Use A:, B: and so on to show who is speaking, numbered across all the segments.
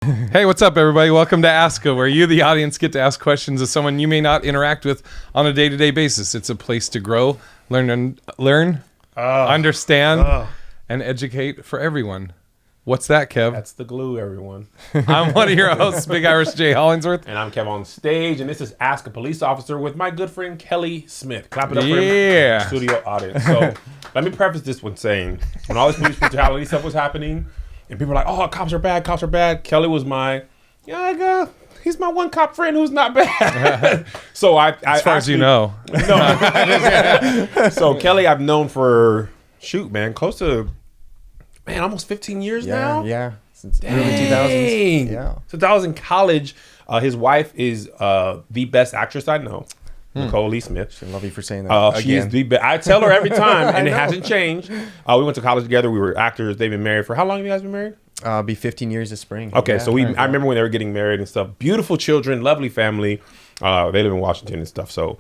A: Hey, what's up, everybody? Welcome to Aska, where you, the audience, get to ask questions of someone you may not interact with on a day-to-day basis. It's a place to grow, learn, understand, and educate for everyone. What's that, Kev?
B: That's the glue, everyone.
A: I'm one of your hosts, Big Irish J. Hollingsworth.
B: And I'm Kev on stage, and this is Ask a Police Officer with my good friend Kelly Smith. Clap it up for him, studio audience. So let me preface this with saying, when all this police brutality stuff was happening, and people were like, oh, cops are bad, Kelly was my, he's my one cop friend who's not bad. So
A: as far as you know.
B: No. So Kelly I've known for, close to, almost 15 years now?
C: Yeah, since early 2000s. Yeah.
B: Since I was in college. His wife is the best actress I know. Nicole Lee Smith.
C: I love you for saying that.
B: She is the best. I tell her every time, and it hasn't changed. We went to college together. We were actors. They've been married for how long have you guys been married?
C: Be 15 years this spring.
B: Okay,
C: yeah,
B: so I remember when they were getting married and stuff. Beautiful children, lovely family. They live in Washington and stuff. So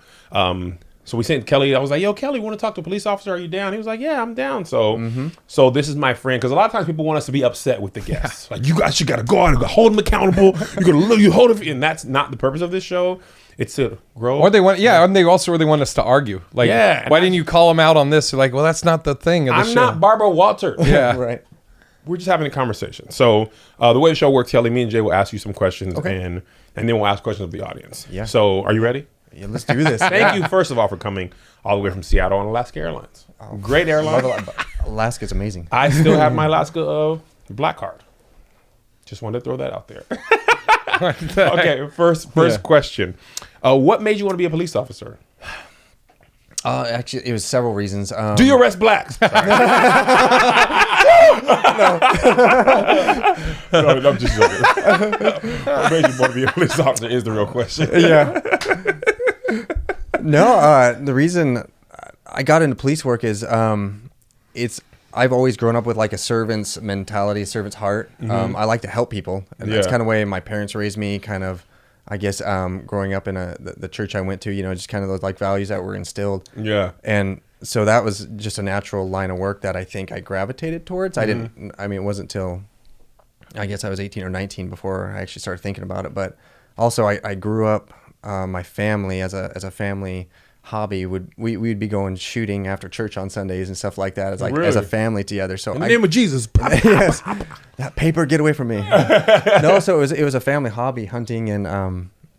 B: we sent Kelly. I was like, yo, Kelly, want to talk to a police officer? Are you down? He was like, yeah, I'm down. So this is my friend, because a lot of times people want us to be upset with the guests. Like, you guys, you got to go out and hold them accountable. You hold them, and that's not the purpose of this show. It's to grow.
A: Or they want, and they also really want us to argue. Like, why didn't you call them out on this? They're like, well, that's not the thing of the show.
B: I'm not Barbara Walters.
A: Yeah,
C: right.
B: We're just having a conversation. So the way the show works, Kelly, me and Jay will ask you some questions, and then we'll ask questions of the audience.
C: Yeah.
B: So are you ready?
C: Yeah, let's do this.
B: Thank you, first of all, for coming all the way from Seattle on Alaska Airlines. Great airline.
C: Alaska's amazing.
B: I still have my Alaska black card. Just wanted to throw that out there. Okay, first question. What made you want to be a police officer?
C: Actually, it was several reasons.
B: Do you arrest blacks? No, I'm just joking. What made you want to be a police officer is the real question.
C: Yeah. No, the reason I got into police work is I've always grown up with like a servant's mentality, a servant's heart. I like to help people, and that's kind of the way my parents raised me. Kind of, I guess, growing up in the church I went to, just kind of those like values that were instilled.
B: Yeah.
C: And so that was just a natural line of work that I think I gravitated towards. It wasn't till I guess I was 18 or 19 before I actually started thinking about it. But also I grew up, my family as a family hobby we'd be going shooting after church on Sundays and stuff like that as a family together. So
B: in the name of Jesus.
C: Yes, that paper, get away from me. No, so it was a family hobby, hunting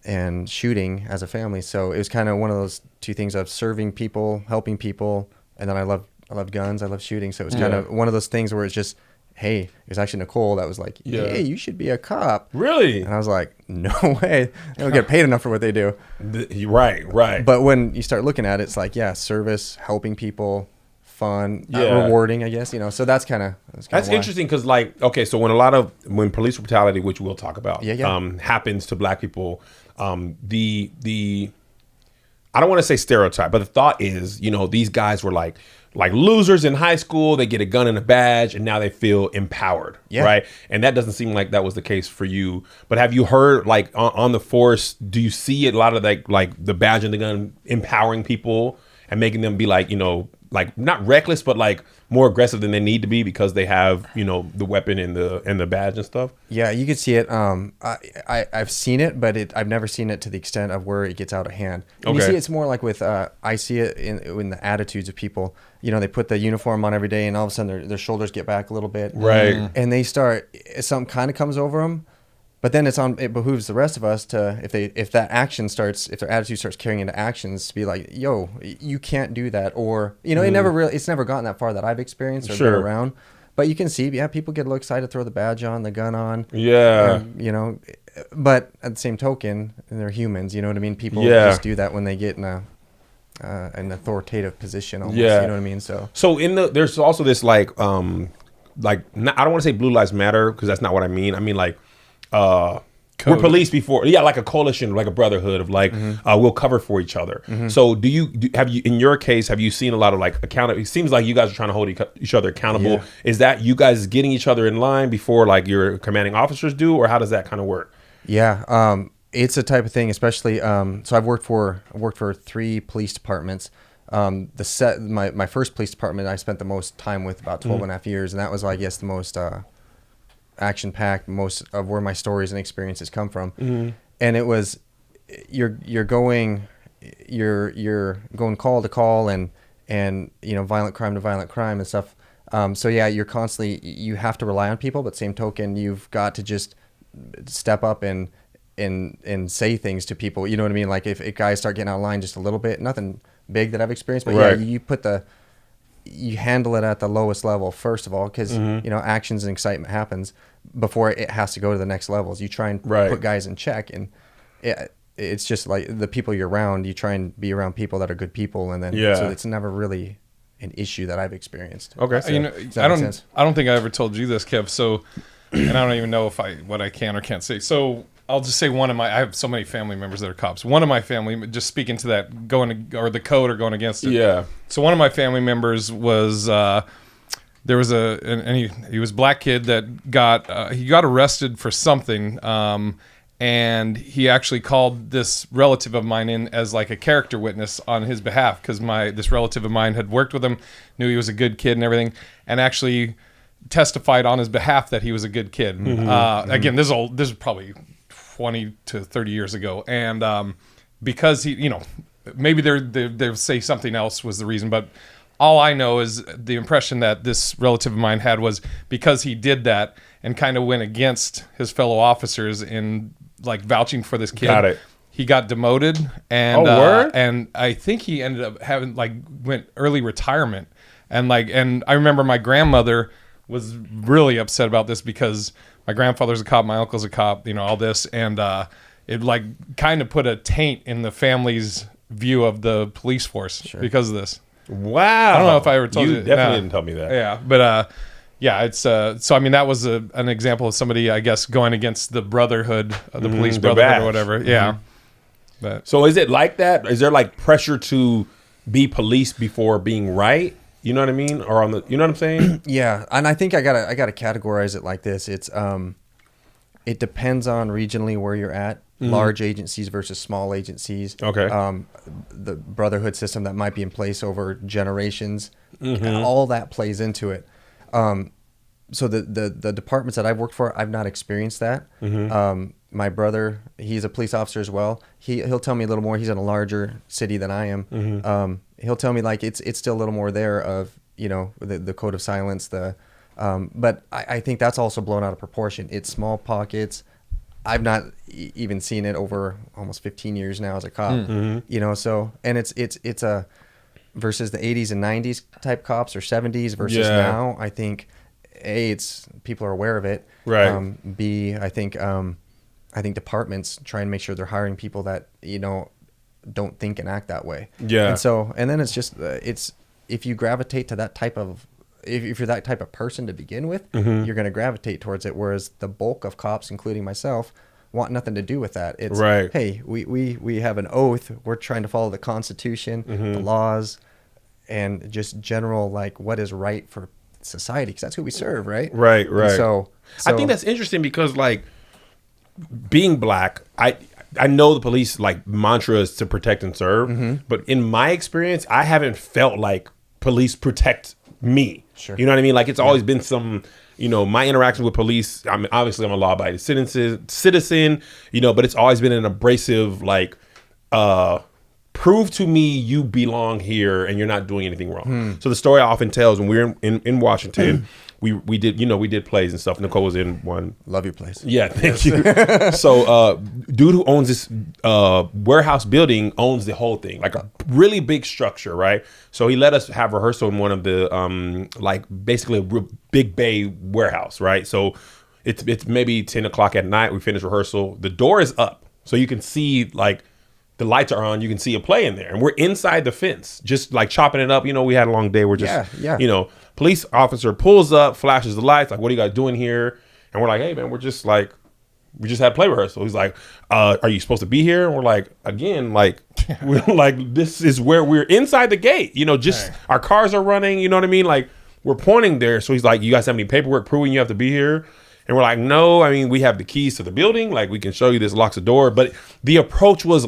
C: and shooting as a family. So it was kind of one of those two things of serving people, helping people, and then I loved guns, I love shooting. So it was kind of one of those things where it's just, hey, it was actually Nicole that was like, hey, you should be a cop.
B: Really?
C: And I was like, no way. They don't get paid enough for what they do.
B: Right.
C: But when you start looking at it, it's like, service, helping people, fun, rewarding, I guess, so that's kind of
B: interesting because so when police brutality, which we'll talk about, happens to black people, the I don't want to say stereotype, but the thought is, these guys were like losers in high school. They get a gun and a badge, and now they feel empowered, right? And that doesn't seem like that was the case for you. But have you heard, on the force, do you see a lot of like the badge and the gun empowering people and making them be not reckless, but more aggressive than they need to be because they have, the weapon and the badge and stuff?
C: Yeah, you could see it. I've seen it, but I've never seen it to the extent of where it gets out of hand. And you see it's more like with, I see it in the attitudes of people. They put the uniform on every day, and all of a sudden their shoulders get back a little bit.
B: Right.
C: And they start, something kind of comes over them. But then it behooves the rest of us to, if their attitude starts carrying into actions, to be like, yo, you can't do that. Or, it's never gotten that far that I've experienced or been around. But you can see, people get a little excited, throw the badge on, the gun on.
B: Yeah.
C: But at the same token, they're humans, you know what I mean? People just do that when they get in an authoritative position almost, you know what I mean? So
B: there's also this I don't want to say Blue Lives Matter, because that's not what I mean. I mean we're police before, like a coalition, like a brotherhood of we'll cover for each other. So have you in your case, have you seen a lot of accountability? It seems like you guys are trying to hold each other accountable. Is that you guys getting each other in line before your commanding officers do, or how does that kind of work?
C: It's a type of thing, especially so I've worked for 3 police departments. My first police department I spent the most time with, about 12 and a half years, and that was, I guess, the most action packed. Most of where my stories and experiences come from, and it was you're going call to call and violent crime to violent crime and stuff. So yeah, you have to rely on people, but same token, you've got to just step up and say things to people. You know what I mean? Like if guys start getting out of line just a little bit, nothing big that I've experienced, but
B: right.
C: you handle it at the lowest level first of all, because actions and excitement happens before it has to go to the next levels. You try and put guys in check, and it's just like the people you're around. You try and be around people that are good people, and then so it's never really an issue that I've experienced.
B: Okay,
A: so, I don't think I ever told you this, Kev. So, and I don't even know what I can or can't say. So I'll just say I have so many family members that are cops. One of my family, just speaking to that, or the code or going against it.
B: Yeah.
A: So one of my family members was, there was he was a black kid that got arrested for something. And he actually called this relative of mine in as like a character witness on his behalf, because this relative of mine had worked with him, knew he was a good kid and everything, and actually testified on his behalf that he was a good kid. Again, this is probably 20 to 30 years ago, and because he, maybe they say something else was the reason, but all I know is the impression that this relative of mine had was because he did that and kind of went against his fellow officers in like vouching for this kid.
B: Got it.
A: He got demoted, and and I think he ended up having went early retirement, and I remember my grandmother was really upset about this because my grandfather's a cop, my uncle's a cop, all this, and it kind of put a taint in the family's view of the police force because of this.
B: Wow.
A: I don't know if I ever told you.
B: You definitely didn't tell me that.
A: Yeah, but yeah, it's so I mean that was an example of somebody, I guess, going against the brotherhood, the police brotherhood or whatever. Yeah. But
B: so is it like that? Is there pressure to be police before being right? You know what I mean? Or you know what I'm saying?
C: Yeah, and I think I gotta categorize it like this. It's it depends on regionally where you're at. Large agencies versus small agencies.
B: Okay.
C: The brotherhood system that might be in place over generations. All that plays into it. So the departments that I've worked for, I've not experienced that. My brother, he's a police officer as well. He'll tell me a little more. He's in a larger city than I am. He'll tell me it's still a little more there of the code of silence. But I think that's also blown out of proportion. It's small pockets. I've not even seen it over almost 15 years now as a cop. So and it's a versus the 80s and 90s type cops or 70s versus now. I think it's people are aware of it.
B: Right.
C: B, I think departments try and make sure they're hiring people that don't think and act that way.
B: Yeah.
C: And then it's just if you gravitate to that type of if you're that type of person to begin with, you're going to gravitate towards it. Whereas the bulk of cops, including myself, want nothing to do with that. It's hey, we have an oath. We're trying to follow the Constitution, the laws, and just general what is right for society, because that's who we serve, right?
B: Right.
C: So
B: I think that's interesting because being black, I know the police mantra is to protect and serve, but in my experience, I haven't felt like police protect me.
C: Sure.
B: You know what I mean? It's always been some, my interaction with police. I'm a law-abiding citizen, but it's always been an abrasive, prove to me you belong here and you're not doing anything wrong. So the story I often tell is when we were in Washington, we did plays and stuff. Nicole was in one.
C: Love your plays.
B: Yeah, thank you. So dude who owns this warehouse building owns the whole thing, a really big structure, right? So he let us have rehearsal in one of the basically a real big bay warehouse, right? So it's maybe 10 o'clock at night. We finish rehearsal. The door is up, so you can see the lights are on. You can see a play in there, and we're inside the fence, just chopping it up. We had a long day. We're just police officer pulls up, flashes the lights, what are you guys doing here? And we're like, hey man, we're just we just had play rehearsal. He's like, are you supposed to be here? And we're like, again, we're this is where we're inside the gate, our cars are running, you know what I mean? We're pointing there. So he's like, you guys have any paperwork proving you have to be here? And we're like, no, I mean, we have the keys to the building. We can show you this, locks the door. But the approach was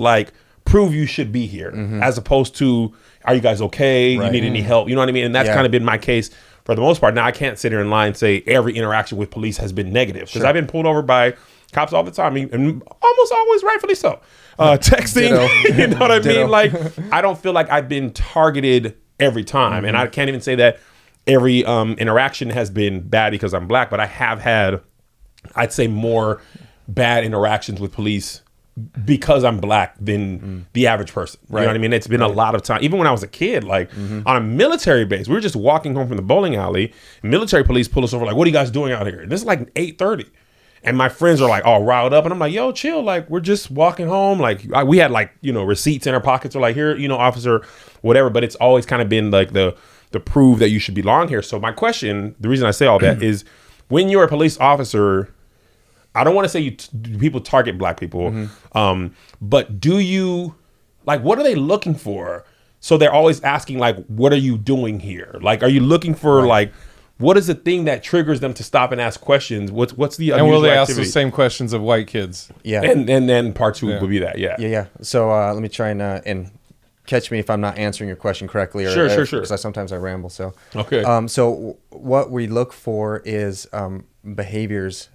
B: prove you should be here, as opposed to, are you guys okay? You need any help? You know what I mean? And that's kind of been my case for the most part. Now I can't sit here and lie and say every interaction with police has been negative, because I've been pulled over by cops all the time, and almost always rightfully so. Texting, you know what I mean? Like, I don't feel like I've been targeted every time, and I can't even say that every interaction has been bad because I'm black, but I have had, I'd say, more bad interactions with police because I'm black than the average person. You know what I mean? It's been a lot of time. Even when I was a kid, like on a military base, we were just walking home from the bowling alley. Military police pull us over, like, what are you guys doing out here? And this is like 8:30. And my friends are like all riled up. And I'm like, yo, chill. Like, we're just walking home. Like, we had like, you know, receipts in our pockets. Or like, here, you know, officer, whatever. But it's always kind of been like the prove that you should belong here. So my question, the reason I say all that is, when you're a police officer, I don't want to say people target black people, but do you, like, what are they looking for? So they're always asking, like, what are you doing here? Like, are you looking for like, what is the thing that triggers them to stop and ask questions? What's the
A: and will they
B: activity?
A: ask the same questions of white kids?
C: Yeah.
B: And then part two would be that. Yeah.
C: So let me try and catch me if I'm not answering your question correctly. Or,
B: Sure.
C: Because sometimes I ramble. So
B: Okay.
C: So what we look for is behaviors.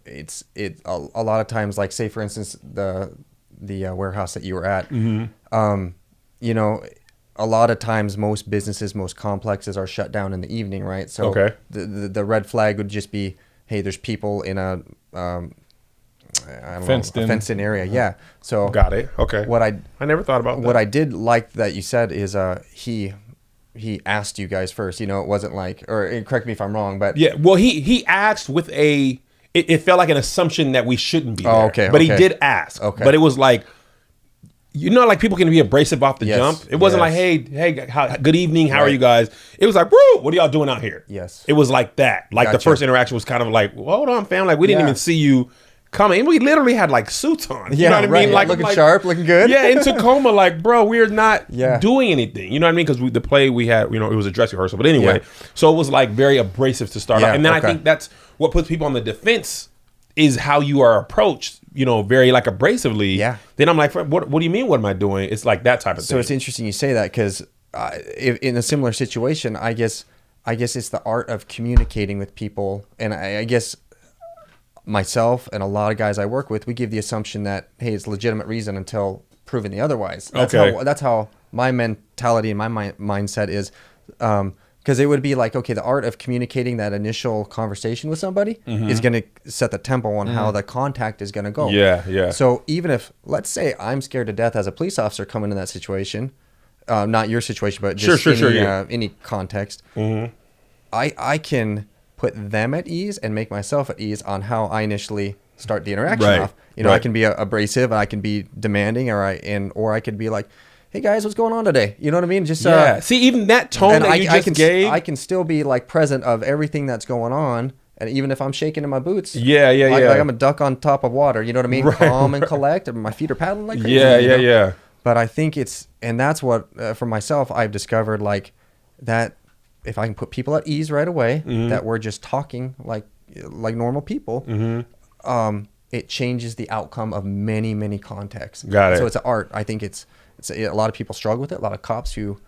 C: It's a lot of times, like, say for instance the warehouse that you were at. You know, a lot of times most businesses, most complexes are shut down in the evening, right? So the red flag would just be, hey, there's people in a fenced in area. Yeah. So
B: got it. Okay.
C: I
B: never thought about that.
C: What I did like that you said is he asked you guys first. You know, it wasn't like, or correct me if I'm wrong, but
B: yeah. Well, he asked with it felt like an assumption that we shouldn't be there.
C: Oh, okay.
B: But he did ask.
C: Okay.
B: But it was like, you know, like, people can be abrasive off the jump. It wasn't like, hey, good evening, how are you guys? It was like, woo, what are y'all doing out here?
C: Yes.
B: It was like that. Like, the first interaction was kind of like, well, hold on, fam. Like, we didn't even see you coming. And we literally had like suits on. You know what I mean? Like,
C: looking sharp, looking good.
B: Yeah, in Tacoma, like, bro, we're not doing anything. You know what I mean? Because the play we had, you know, it was a dress rehearsal. But anyway, so it was like very abrasive to start out. And then I think that's what puts people on the defense, is how you are approached, you know, very like abrasively.
C: Yeah.
B: Then I'm like, what do you mean? What am I doing? It's like that type of thing.
C: So it's interesting you say that, because in a similar situation, I guess it's the art of communicating with people. And I guess myself and a lot of guys I work with, we give the assumption that, hey, it's legitimate reason until proven the otherwise. That's how my mentality and my mindset is. Because it would be like, okay, the art of communicating that initial conversation with somebody is going to set the tempo on how the contact is going to go.
B: Yeah.
C: So even if, let's say, I'm scared to death as a police officer coming in that situation, not your situation, but just any context, I can put them at ease and make myself at ease on how I initially start the interaction off. You know, I can be abrasive, I can be demanding, or I could be like, hey guys, what's going on today? You know what I mean? Just
B: see, even that tone that you just gave,
C: I can still be like present of everything that's going on, and even if I'm shaking in my boots, like I'm a duck on top of water. You know what I mean? Calm and collect, and my feet are paddling like crazy.
B: Yeah.
C: But I think that's what for myself I've discovered, like, that if I can put people at ease right away, that we're just talking like normal people, it changes the outcome of many contexts.
B: Got it.
C: So it's an art. I think it's a lot of people struggle with it. A lot of cops who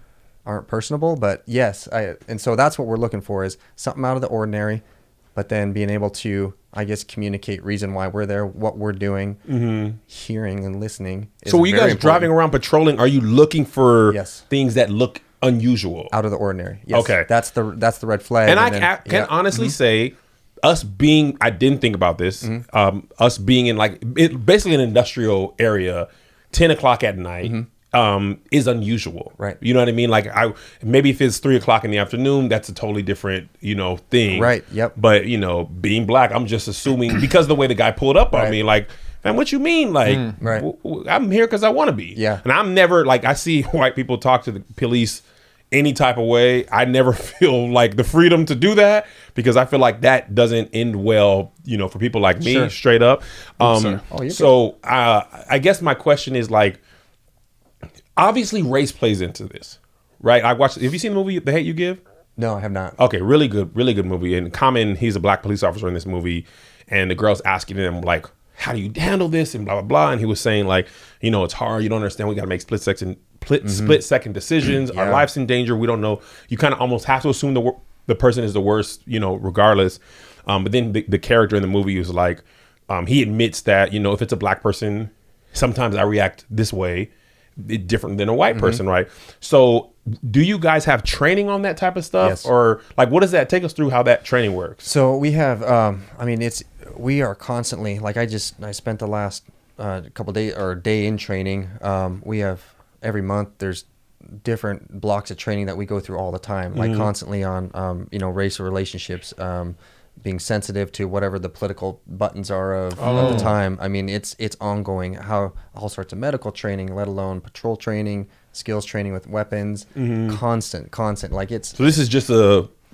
C: aren't personable, but yes, and so that's what we're looking for, is something out of the ordinary, but then being able to, I guess, communicate reason why we're there, what we're doing, hearing and listening.
B: So were you guys driving around patrolling? Are you looking for things that look unusual,
C: out of the ordinary? Yes.
B: Okay,
C: that's the red flag.
B: And I can honestly say, us being, I didn't think about this. Us being in basically an industrial area, 10 o'clock at night. Is unusual,
C: right?
B: You know what I mean? Like, maybe if it's 3 o'clock in the afternoon, that's a totally different, you know, thing,
C: right? Yep.
B: But, you know, being black, I'm just assuming because the way the guy pulled up on me, like, man, what you mean? Like, I'm here because I want to be.
C: Yeah.
B: And I'm never, like, I see white people talk to the police any type of way. I never feel like the freedom to do that, because I feel like that doesn't end well, you know, for people like me, straight up. So I guess my question is, like, obviously race plays into this, right? Have you seen the movie The Hate U Give?
C: No, I have not.
B: Okay, really good movie. And Common, he's a black police officer in this movie, and the girl's asking him, like, how do you handle this, and blah blah blah. And he was saying, like, you know, it's hard, you don't understand, we got to make split second decisions. Our life's in danger, we don't know. You kind of almost have to assume the person is the worst, you know, regardless. But then the character in the movie was like, he admits that, you know, if it's a black person, sometimes I react this way, different than a white person, right? So do you guys have training on that type of stuff?
C: Yes.
B: Or like, what does that take us through how that training works?
C: So we have, I mean, we are constantly, like I spent the last couple days or day in training. We have every month, there's different blocks of training that we go through all the time, like constantly on, you know, race or relationships, being sensitive to whatever the political buttons are of the time. I mean, it's ongoing, how all sorts of medical training, let alone patrol training, skills training with weapons, constant. Like
B: So this is just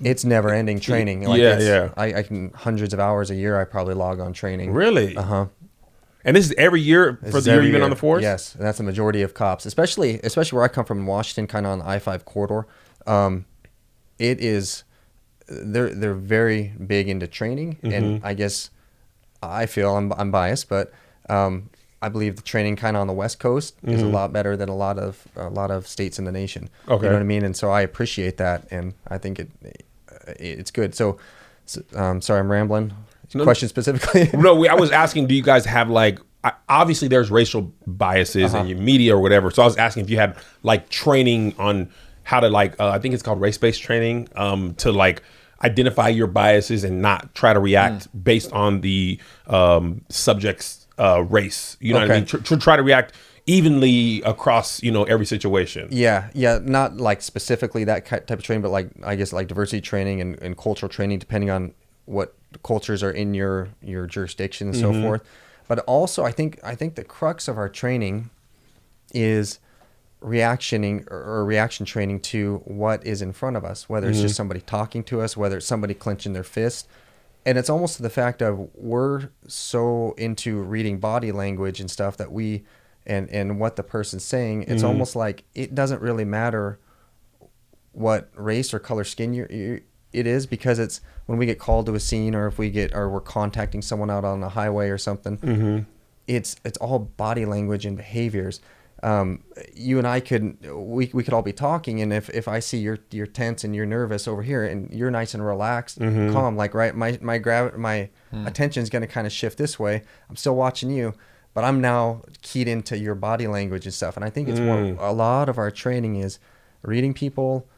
C: it's never ending training. Like
B: yeah.
C: I can hundreds of hours a year. I probably log on training.
B: Really?
C: Uh-huh.
B: And this is every year for the year you've been on the force?
C: Yes, and that's the majority of cops, especially where I come from in Washington, kind of on the I-5 corridor. It is, they're very big into training, and I guess I feel I'm biased, but I believe the training kind of on the West Coast is a lot better than a lot of states in the nation.
B: Okay.
C: You know what I mean? And so I appreciate that, and I think it's good. So sorry, I'm rambling. Question specifically?
B: No, I was asking, do you guys have like, obviously there's racial biases in your media or whatever. So I was asking if you had like training on how to like, I think it's called race-based training, to like identify your biases and not try to react based on the subject's race. You know what I mean? Try to react evenly across, you know, every situation.
C: Yeah. Not like specifically that type of training, but like, I guess like diversity training and cultural training, depending on what cultures are in your jurisdiction and so forth. But also I think the crux of our training is reaction training to what is in front of us, whether it's just somebody talking to us, whether it's somebody clenching their fist. And it's almost to the fact of we're so into reading body language and stuff that we and what the person's saying, it's almost like it doesn't really matter what race or color skin it is, because it's when we get called to a scene, or if we're contacting someone out on a highway or something, it's all body language and behaviors. You and I could all be talking, and if I see you're tense and you're nervous over here, and you're nice and relaxed, calm, like right, my attention is going to kind of shift this way. I'm still watching you, but I'm now keyed into your body language and stuff. And I think it's a lot of our training is reading people.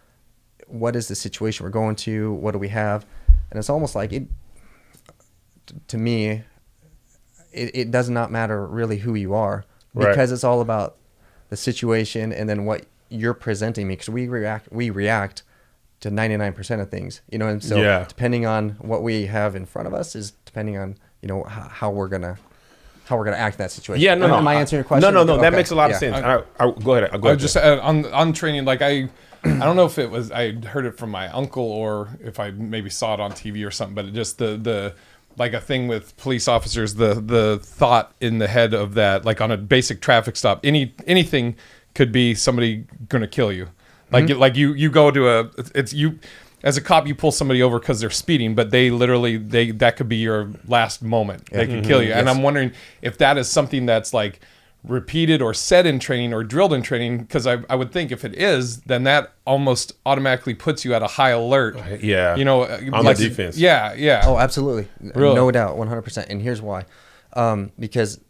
C: What is the situation we're going to? What do we have? And it's almost like it, to me, it does not matter really who you are, because it's all about the situation and then what you're presenting me, because we react to 99% of things, you know, and so depending on what we have in front of us is depending on, you know, how we're gonna act in that situation.
B: Yeah, no.
C: Am I answering your question?
B: No.
C: Okay.
B: That makes a lot of sense. Go ahead.
A: I just on training, like I don't know if it was I heard it from my uncle or if I maybe saw it on TV or something, but it just the like a thing with police officers, the thought in the head of that, like on a basic traffic stop, anything could be somebody gonna kill you. Like you go to you as a cop, you pull somebody over because they're speeding, but they literally that could be your last moment. They could kill you. Yes. And I'm wondering if that is something that's like repeated or said in training or drilled in training, because I would think if it is, then that almost automatically puts you at a high alert.
B: Yeah.
A: You know,
B: on the defense.
A: Yeah.
C: Oh, absolutely. Really? No doubt, 100%. And here's why. Because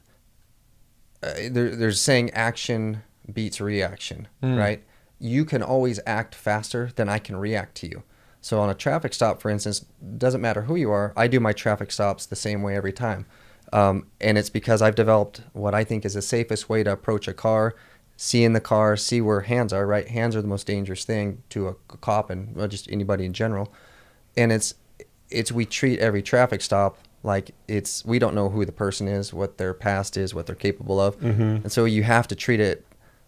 C: there's saying action beats reaction, right? You can always act faster than I can react to you. So on a traffic stop, for instance, doesn't matter who you are, I do my traffic stops the same way every time. And it's because I've developed what I think is the safest way to approach a car, see in the car, see where hands are, right? Hands are the most dangerous thing to a cop and just anybody in general. And it's we treat every traffic stop like we don't know who the person is, what their past is, what they're capable of. And so you have to treat it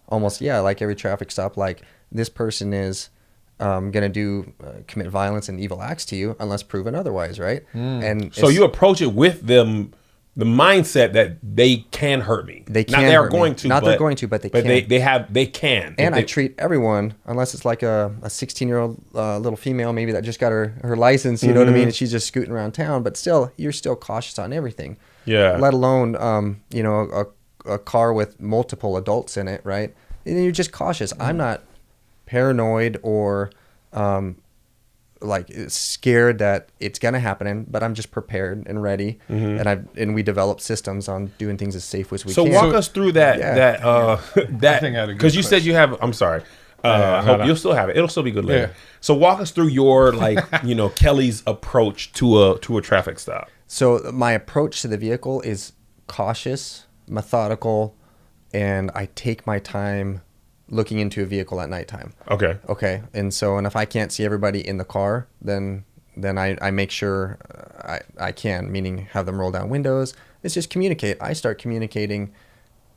C: almost, like every traffic stop, like this person is going to commit violence and evil acts to you unless proven otherwise, right? And
B: so you approach it with them, the mindset that they can hurt me.
C: They can.
B: They're going to, but
C: they can.
B: They can.
C: And I treat everyone, unless it's like a 16-year-old little female, maybe that just got her license, you know what I mean? And she's just scooting around town, but still, you're still cautious on everything.
B: Yeah.
C: Let alone, a car with multiple adults in it, right? And you're just cautious. I'm not paranoid or like scared that it's gonna happen, but I'm just prepared and ready, and we develop systems on doing things as safe as we
B: so
C: can.
B: walk us through that that
A: think I had a good
B: because you said
A: question.
B: you have. I'm sorry. I hope you'll still have it. It'll still be good later.
A: Yeah.
B: So walk us through your Kelly's approach to a traffic stop.
C: So my approach to the vehicle is cautious, methodical, and I take my time looking into a vehicle at nighttime.
B: Okay.
C: Okay. And if I can't see everybody in the car, then I make sure I can, meaning have them roll down windows. It's just communicate. I start communicating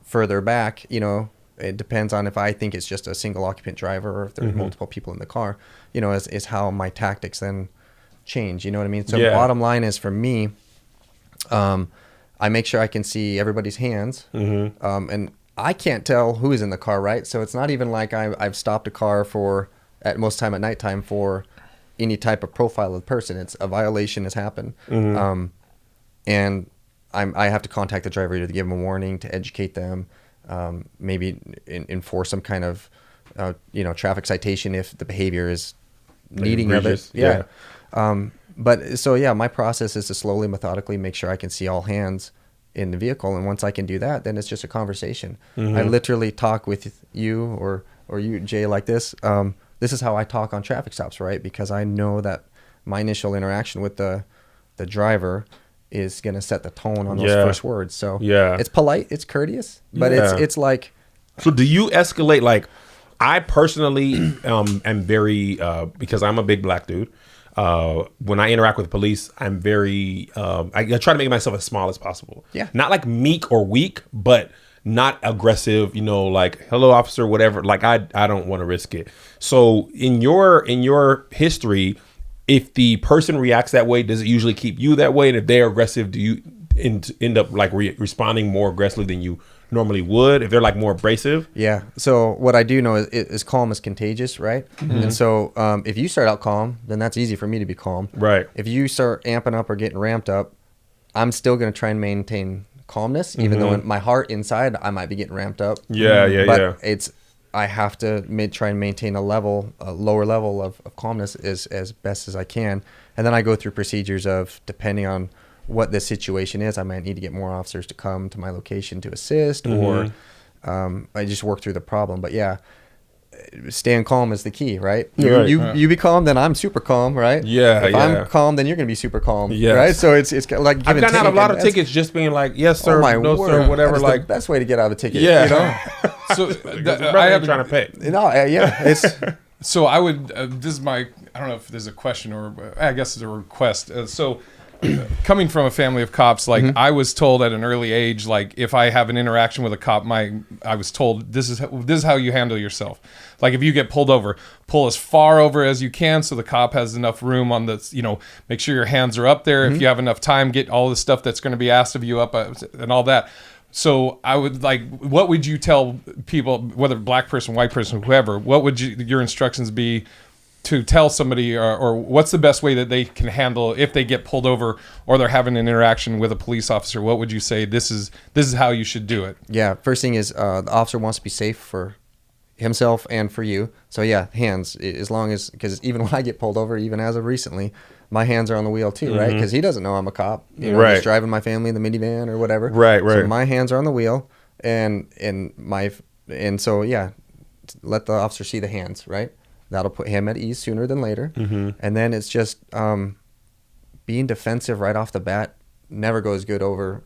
C: further back. It depends on if I think it's just a single occupant driver or if there's multiple people in the car, is how my tactics then change. You know what I mean? So bottom line is for me, I make sure I can see everybody's hands. And I can't tell who is in the car, right? So it's not even like I've stopped a car at most time at nighttime for any type of profile of the person. It's a violation has happened. And I have to contact the driver to give them a warning, to educate them, maybe enforce some kind of, traffic citation if the behavior is needing of it. Yeah. My process is to slowly, methodically make sure I can see all hands in the vehicle. And once I can do that, then it's just a conversation. I literally talk with you or you, Jay, like this. This is how I talk on traffic stops, right? Because I know that my initial interaction with the driver is going to set the tone on those first words. So it's polite, it's courteous, but it's like.
B: So do you escalate? Like, I personally am very, because I'm a big black dude. When I interact with police, I'm very, I try to make myself as small as possible.
C: Yeah.
B: Not like meek or weak, but not aggressive, like, hello officer, whatever. Like, I don't want to risk it. So in your history, if the person reacts that way, does it usually keep you that way? And if they're aggressive, do you end up like responding more aggressively than you normally would if they're like more abrasive?
C: Yeah. So what I do know is calm is contagious, right? And so if you start out calm, then that's easy for me to be calm.
B: Right.
C: If you start amping up or getting ramped up, I'm still going to try and maintain calmness, even though in my heart inside I might be getting ramped up. But I have to try and maintain a lower level of calmness as best as I can. And then I go through procedures of, depending on what the situation is, I might need to get more officers to come to my location to assist, or I just work through the problem. But staying calm is the key, right? You be calm, then I'm super calm, right? If I'm calm, then you're gonna be super calm, right? So it's like
B: I've gotten out of a lot of tickets just being like, yes sir, no sir, whatever.
C: That's
B: like
C: the best way to get out of a ticket.
A: So
B: I have trying to pay.
C: It's.
A: So I would. This is my. I don't know if there's a question or I guess it's a request. Coming from a family of cops, like I was told at an early age, like if I have an interaction with a cop, I was told this is how you handle yourself. Like if you get pulled over, pull as far over as you can so the cop has enough room on the, make sure your hands are up there. If you have enough time, get all the stuff that's going to be asked of you up and all that. So I would what would you tell people, whether black person, white person, whoever, what would your instructions be to tell somebody, or what's the best way that they can handle if they get pulled over or they're having an interaction with a police officer? What would you say this is how you should do it?
C: Yeah, first thing is the officer wants to be safe for himself and for you. So hands, as long as, because even when I get pulled over, even as of recently, my hands are on the wheel too, right? Because he doesn't know I'm a cop, he's driving my family in the minivan or whatever.
B: Right.
C: So my hands are on the wheel, and so let the officer see the hands, right? That'll put him at ease sooner than later. And then it's just being defensive right off the bat never goes good over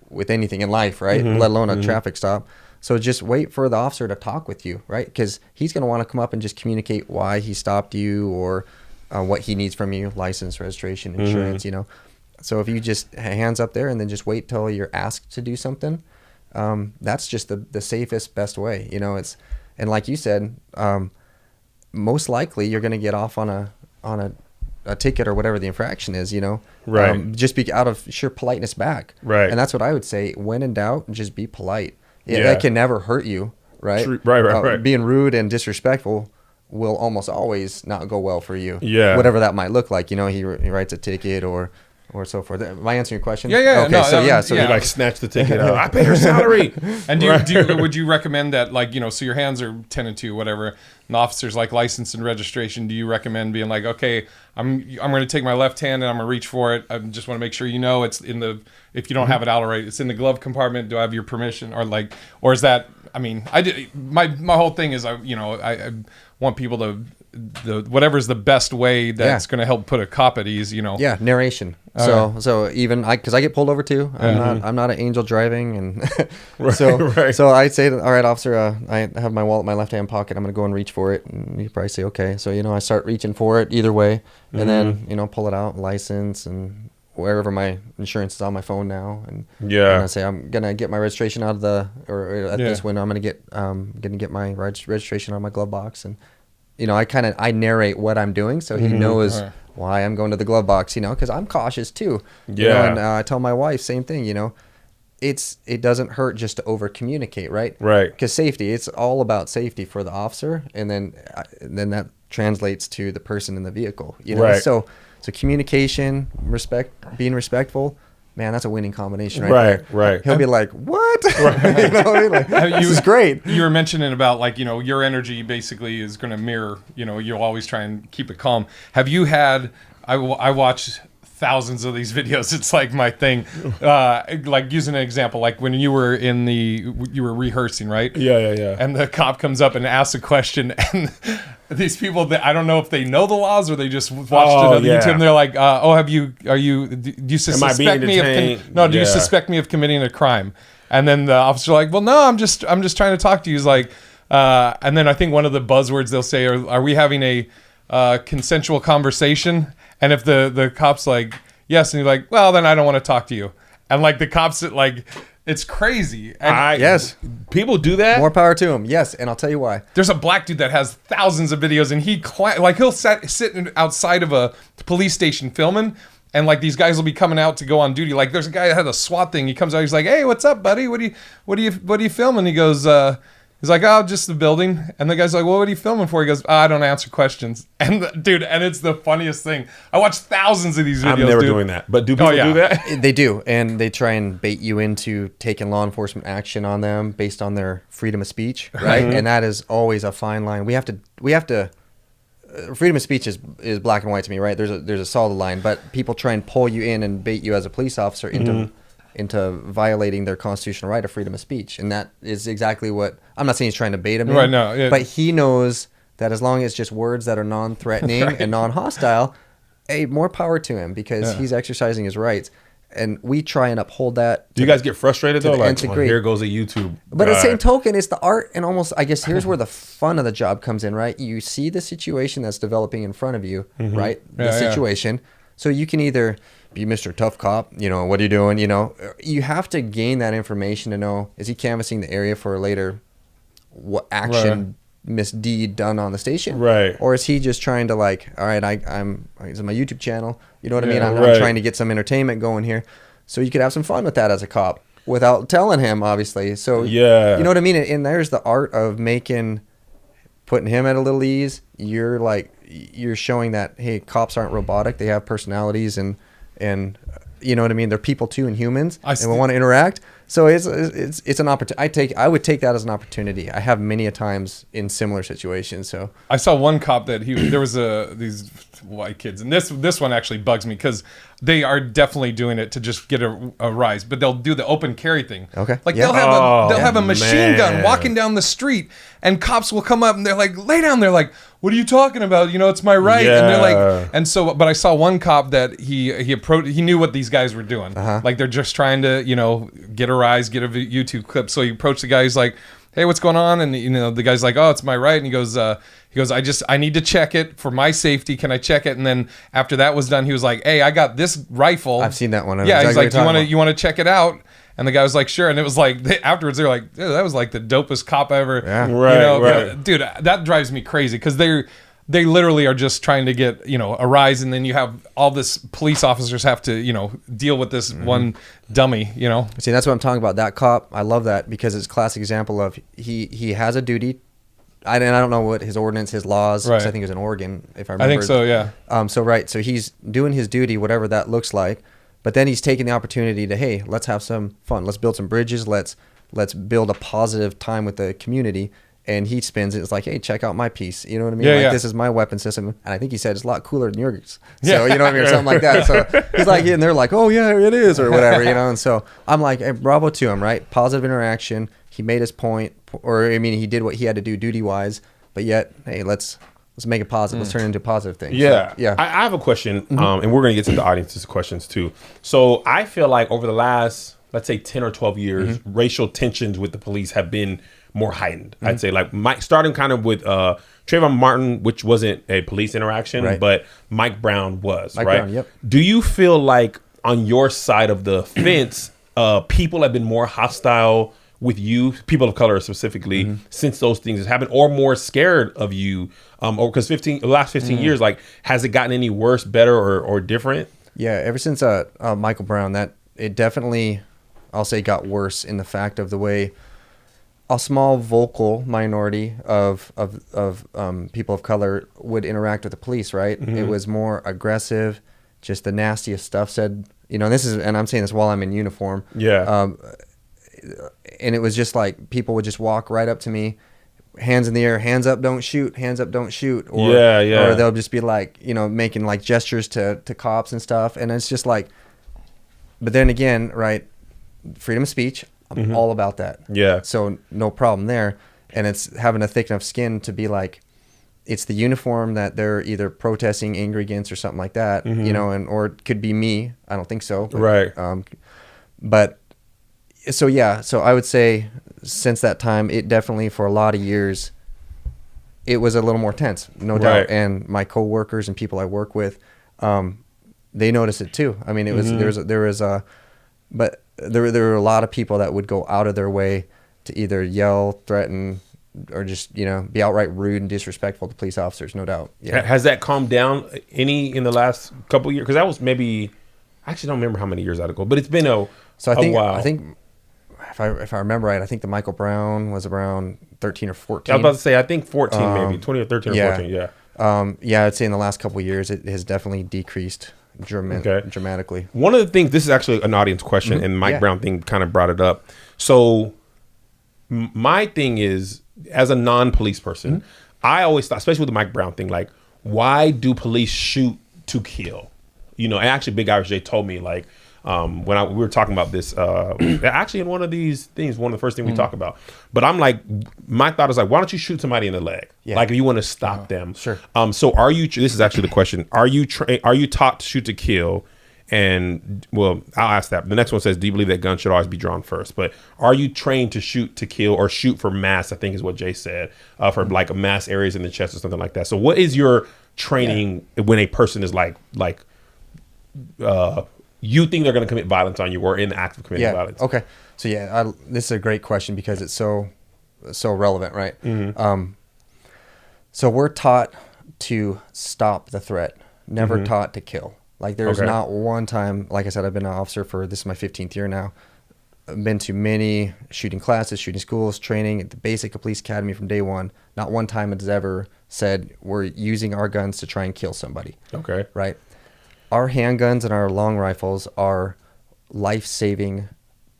C: with anything in life, right? Let alone a traffic stop. So just wait for the officer to talk with you, right? Because he's going to want to come up and just communicate why he stopped you, or what he needs from you, license, registration, insurance, So if you just hands up there and then just wait till you're asked to do something, that's just the safest, best way. And like you said, most likely you're going to get off on a ticket or whatever the infraction is, just be out of sheer politeness back.
B: Right.
C: And that's what I would say. When in doubt, just be polite. That can never hurt you, right?
B: Right.
C: Being rude and disrespectful will almost always not go well for you.
B: Yeah.
C: Whatever that might look like. He writes a ticket or or so forth. Am I answering your question?
A: Yeah.
C: Okay,
A: No,
C: so
B: You like snatch the ticket out. I pay her salary.
A: And would you recommend that, like, you know, so your hands are 10 and 2, whatever, and the officer's like license and registration, do you recommend being like, okay, I'm going to take my left hand and I'm going to reach for it. I just want to make sure you know it's in the, if you don't have it out already, it's in the glove compartment. Do I have your permission? Or like, or is that, I mean, my whole thing is, I want people to, whatever's the best way that's going to help put a cop at ease, you know.
C: Yeah, narration. So even because I get pulled over too. I'm not an angel driving, and so I'd say, all right, officer, I have my wallet in my left hand pocket. I'm gonna go and reach for it, and you probably say, okay. So I start reaching for it either way, and then pull it out, license, and wherever my insurance is on my phone now, and I say I'm gonna get my registration out of this window. I'm gonna get my registration out of my glove box, and I narrate what I'm doing, so he knows why I'm going to the glove box, because I'm cautious too. And I tell my wife, same thing, it doesn't hurt just to over communicate, right?
B: Right.
C: Because safety, it's all about safety for the officer, and then that translates to the person in the vehicle,
B: Right.
C: So communication, being respectful, man, that's a winning combination right there.
B: Right.
C: He'll be like, what? This is great.
A: You were mentioning about, like, your energy basically is going to mirror, you'll always try and keep it calm. Have you had, I watch thousands of these videos. It's like my thing. Like, using an example, like when you were rehearsing, right?
B: Yeah.
A: And the cop comes up and asks a question, and these people, I don't know if they know the laws or they just watched it on YouTube. And they're like, do you suspect me you suspect me of committing a crime? And then the officer like, well, no, I'm just trying to talk to you. He's like, and then I think one of the buzzwords they'll say are we having a consensual conversation? And if the cop's like, yes, and you're like, well, then I don't want to talk to you. And like the cops, like, it's crazy. And
C: yes,
B: people do that.
C: More power to him. Yes, and I'll tell you why.
A: There's a black dude that has thousands of videos, and he'll sit outside of a police station filming, and like these guys will be coming out to go on duty. Like there's a guy that had a SWAT thing. He comes out, he's like, hey, what's up, buddy? What are you filming? He goes, he's like, oh, just the building. And the guy's like, well, what are you filming for? He goes, I don't answer questions. And it's the funniest thing. I watch thousands of these videos.
B: I'm never doing that. But do people do that?
C: They do. And they try and bait you into taking law enforcement action on them based on their freedom of speech. Right. And that is always a fine line. We have to freedom of speech is black and white to me, right? There's a solid line, but people try and pull you in and bait you as a police officer into violating their constitutional right of freedom of speech. And that is exactly what, I'm not saying he's trying to bait him in,
A: right, no,
C: but he knows that as long as it's just words that are non-threatening and non-hostile, more power to him, because he's exercising his rights. And we try and uphold that.
B: Do you guys get frustrated though? Like, here goes a YouTube.
C: But at the same token, it's the art, and almost, I guess, here's where the fun of the job comes in, right? You see the situation that's developing in front of you, right? The situation. So you can either be Mr. Tough Cop, what are you doing? You have to gain that information to know, is he canvassing the area for later what action, misdeed done on the station?
B: Right.
C: Or is he just trying to, like, all right, it's my YouTube channel. You know what I mean? I'm trying to get some entertainment going here. So you could have some fun with that as a cop without telling him, obviously. So, you know what I mean? And there's the art of putting him at a little ease. You're showing that, hey, cops aren't robotic. They have personalities, and you know what I mean? They're people too, and humans, and we want to interact. So it's an opportunity. I would take that as an opportunity. I have many a times in similar situations. So
A: I saw one cop that there was these white kids, and this one actually bugs me because they are definitely doing it to just get a rise, but they'll do the open carry thing.
C: Okay,
A: like they'll have a machine gun walking down the street, and cops will come up and they're like, lay down. They're like, what are you talking about? It's my right. And they're like, and so, but I saw one cop that he approached. He knew what these guys were doing. Like they're just trying to get a rise, get a YouTube clip. So he approached the guy. He's like, hey, what's going on? And the guy's like, oh, it's my right. And he goes, I need to check it for my safety. Can I check it? And then after that was done, he was like, hey, I got this rifle.
C: I've seen that one.
A: Yeah, he's like, you want to check it out? And the guy was like, sure. And it was like, afterwards, they're like, that was like the dopest cop ever.
C: Yeah.
B: Right.
A: Dude, that drives me crazy because they literally are just trying to get, a rise. And then you have all this police officers have to, deal with this one dummy,
C: See, that's what I'm talking about. That cop, I love that because it's a classic example of he has a duty. I don't know what his ordinance, his laws, because I think it was in Oregon, if I remember.
A: I think so, yeah.
C: So he's doing his duty, whatever that looks like. But then he's taking the opportunity to, hey, let's have some fun. Let's build some bridges. Let's build a positive time with the community. And he spins it. It's like, hey, check out my piece. You know what I mean?
A: Yeah,
C: This is my weapon system. And I think he said it's a lot cooler than yours. So,
A: Yeah.
C: you know what I mean? Or something like that. So he's like, and they're like, oh, yeah, it is, or whatever, you know? And so I'm like, hey, bravo to him, right? Positive interaction. He made his point. Or, I mean, he did what he had to do duty-wise. But yet, hey, let's make it positive. Let's turn it into positive things.
B: Yeah.
C: So, yeah.
B: I have a question, and we're going to get to the audience's questions too. So I feel like over the last, let's say 10 or 12 years, racial tensions with the police have been more heightened. I'd say like starting kind of with Trayvon Martin, which wasn't a police interaction,
C: Right.
B: but Mike Brown was,
C: Mike
B: right?
C: Brown, yep.
B: Do you feel like on your side of the fence, people have been more hostile with you, people of color specifically, since those things have happened, or more scared of you? Or because the last 15 years, like, has it gotten any worse, better, or different?
C: Yeah, ever since Michael Brown, that it definitely, I'll say, got worse in the fact of the way a small vocal minority of people of color would interact with the police. Right, it was more aggressive, just the nastiest stuff said. You know, and I'm saying this while I'm in uniform.
B: Yeah.
C: And it was just like people would just walk right up to me, hands in the air, hands up, don't shoot, hands up, don't shoot. Or,
B: Yeah.
C: Or they'll just be like, you know, making like gestures to cops and stuff. And it's just like, but then again, right, freedom of speech, I'm all about that.
B: Yeah.
C: So no problem there. And it's having a thick enough skin to be like, it's the uniform that they're either protesting, angry against, or something like that, you know, or it could be me. I don't think so. But,
B: Right.
C: But so, yeah, so I would say since that time, it definitely for a lot of years, it was a little more tense, no doubt.
B: Right.
C: And my coworkers and people I work with, they noticed it too. I mean, it was, but there were a lot of people that would go out of their way to either yell, threaten, or just, you know, be outright rude and disrespectful to police officers, no doubt. Yeah.
B: Has that calmed down any in the last couple of years? Because that was maybe, I actually don't remember how many years ago, but it's been a while.
C: I think if I remember right, I think the Michael Brown was around 13 or 14.
B: I was about to say, I think 14 maybe, 20 or 13 or 14, yeah.
C: Yeah, I'd say in the last couple of years, it has definitely decreased dramatically.
B: One of the things, this is actually an audience question, and Mike Brown thing kind of brought it up. So my thing is, as a non-police person, I always thought, especially with the Mike Brown thing, like, why do police shoot to kill? You know, and actually Big Irish J told me, like, when we were talking about this, actually in one of these things, one of the first things we talk about. But I'm like, my thought is like, why don't you shoot somebody in the leg?
C: Yeah.
B: Like, if you want to stop them.
C: Sure.
B: So are you? This is actually the question. Are you taught to shoot to kill? And well, I'll ask that. The next one says, do you believe that guns should always be drawn first? But are you trained to shoot to kill or shoot for mass? I think is what Jay said, for like mass areas in the chest or something like that. So what is your training when a person is like you think they're going to commit violence on you or in the act of committing violence?
C: Okay. So this is a great question because it's so relevant, right? So we're taught to stop the threat, never taught to kill. Like there's not one time, like I said, I've been an officer this is my 15th year now. I've been to many shooting classes, shooting schools, training at the basic police academy from day one. Not one time it's ever said we're using our guns to try and kill somebody.
B: Okay.
C: Right. Our handguns and our long rifles are life-saving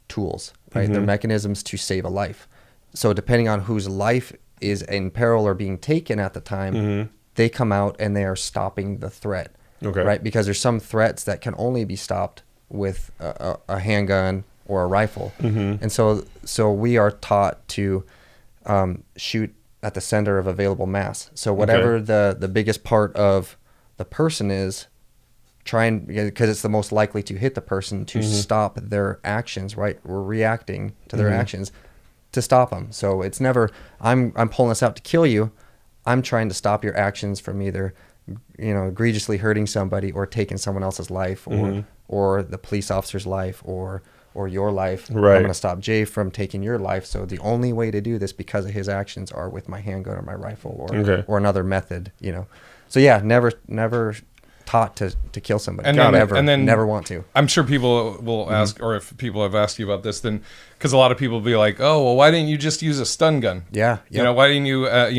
C: tools, right? They're mechanisms to save a life. So depending on whose life is in peril or being taken at the time, they come out and they are stopping the threat.
B: Okay.
C: Right? Because there's some threats that can only be stopped with a handgun or a rifle. And so we are taught to shoot at the center of available mass. So whatever the biggest part of the person is, because it's the most likely to hit the person, to stop their actions, right? We're reacting to their actions to stop them. So it's never, I'm pulling this out to kill you. I'm trying to stop your actions from either, egregiously hurting somebody or taking someone else's life or the police officer's life or your life.
B: Right.
C: I'm going to stop Jay from taking your life. So the only way to do this because of his actions are with my handgun or my rifle or another method, So yeah, never taught to kill somebody.
A: And then
C: never want to.
A: I'm sure people will ask, or if people have asked you about this, then because a lot of people will be like, oh, well, why didn't you just use a stun gun?
C: Yeah.
A: Why didn't you, I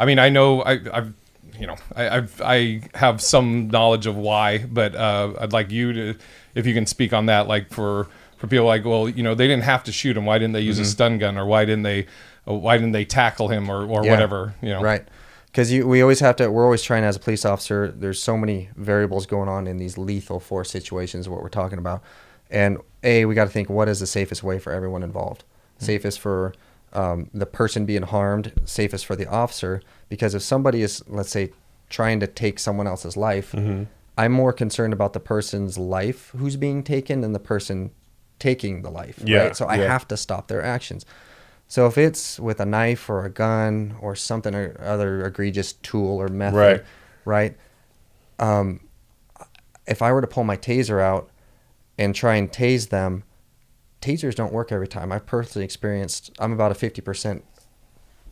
A: mean, I know I've, I have some knowledge of why, but I'd like you to, if you can speak on that, like for people like, well, they didn't have to shoot him. Why didn't they use a stun gun, or why didn't they tackle him, or whatever,
C: Right. Because we're always trying, as a police officer, there's so many variables going on in these lethal force situations, what we're talking about. And we got to think, what is the safest way for everyone involved? Safest for the person being harmed, safest for the officer. Because if somebody is, let's say, trying to take someone else's life, I'm more concerned about the person's life who's being taken than the person taking the life. Right? So I have to stop their actions. So if it's with a knife or a gun or something or other egregious tool or method, right? If I were to pull my taser out and try and tase them, tasers don't work every time. I've personally experienced, I'm about a 50%,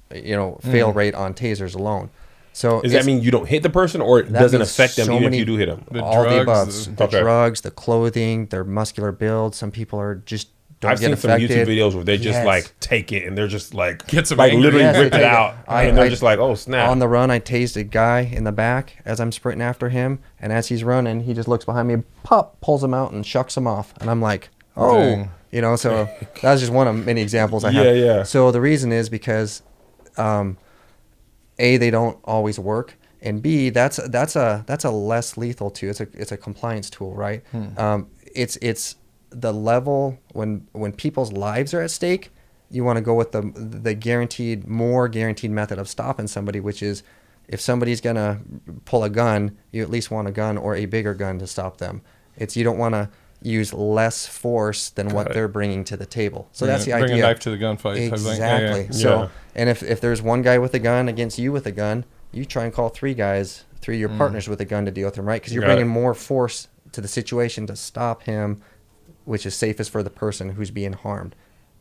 C: fail rate on tasers alone. So
B: does that mean you don't hit the person, or it doesn't affect them even if you do hit them?
C: All the above. The drugs, the clothing, their muscular build. Some people are just I've seen some YouTube
B: videos where they just like take it and they're just like
A: literally
B: rip it out, and they're just like, oh snap.
C: On the run, I tased a guy in the back as I'm sprinting after him, and as he's running, he just looks behind me, pulls him out and shucks him off, and I'm like, oh, so that's just one of many examples I have.
B: Yeah.
C: So the reason is because, A, they don't always work, and B, that's a less lethal tool. It's a compliance tool, right? It's the level when people's lives are at stake, you want to go with the more guaranteed method of stopping somebody, which is if somebody's gonna pull a gun, you at least want a gun or a bigger gun to stop them. You don't want to use less force than what they're bringing to the table. So that's the idea.
A: Bring a knife to the gunfight.
C: Exactly.
A: Yeah.
C: So and if there's one guy with a gun against you with a gun, you try and call three of your partners with a gun to deal with him, right? Because you're bringing more force to the situation to stop him, which is safest for the person who's being harmed,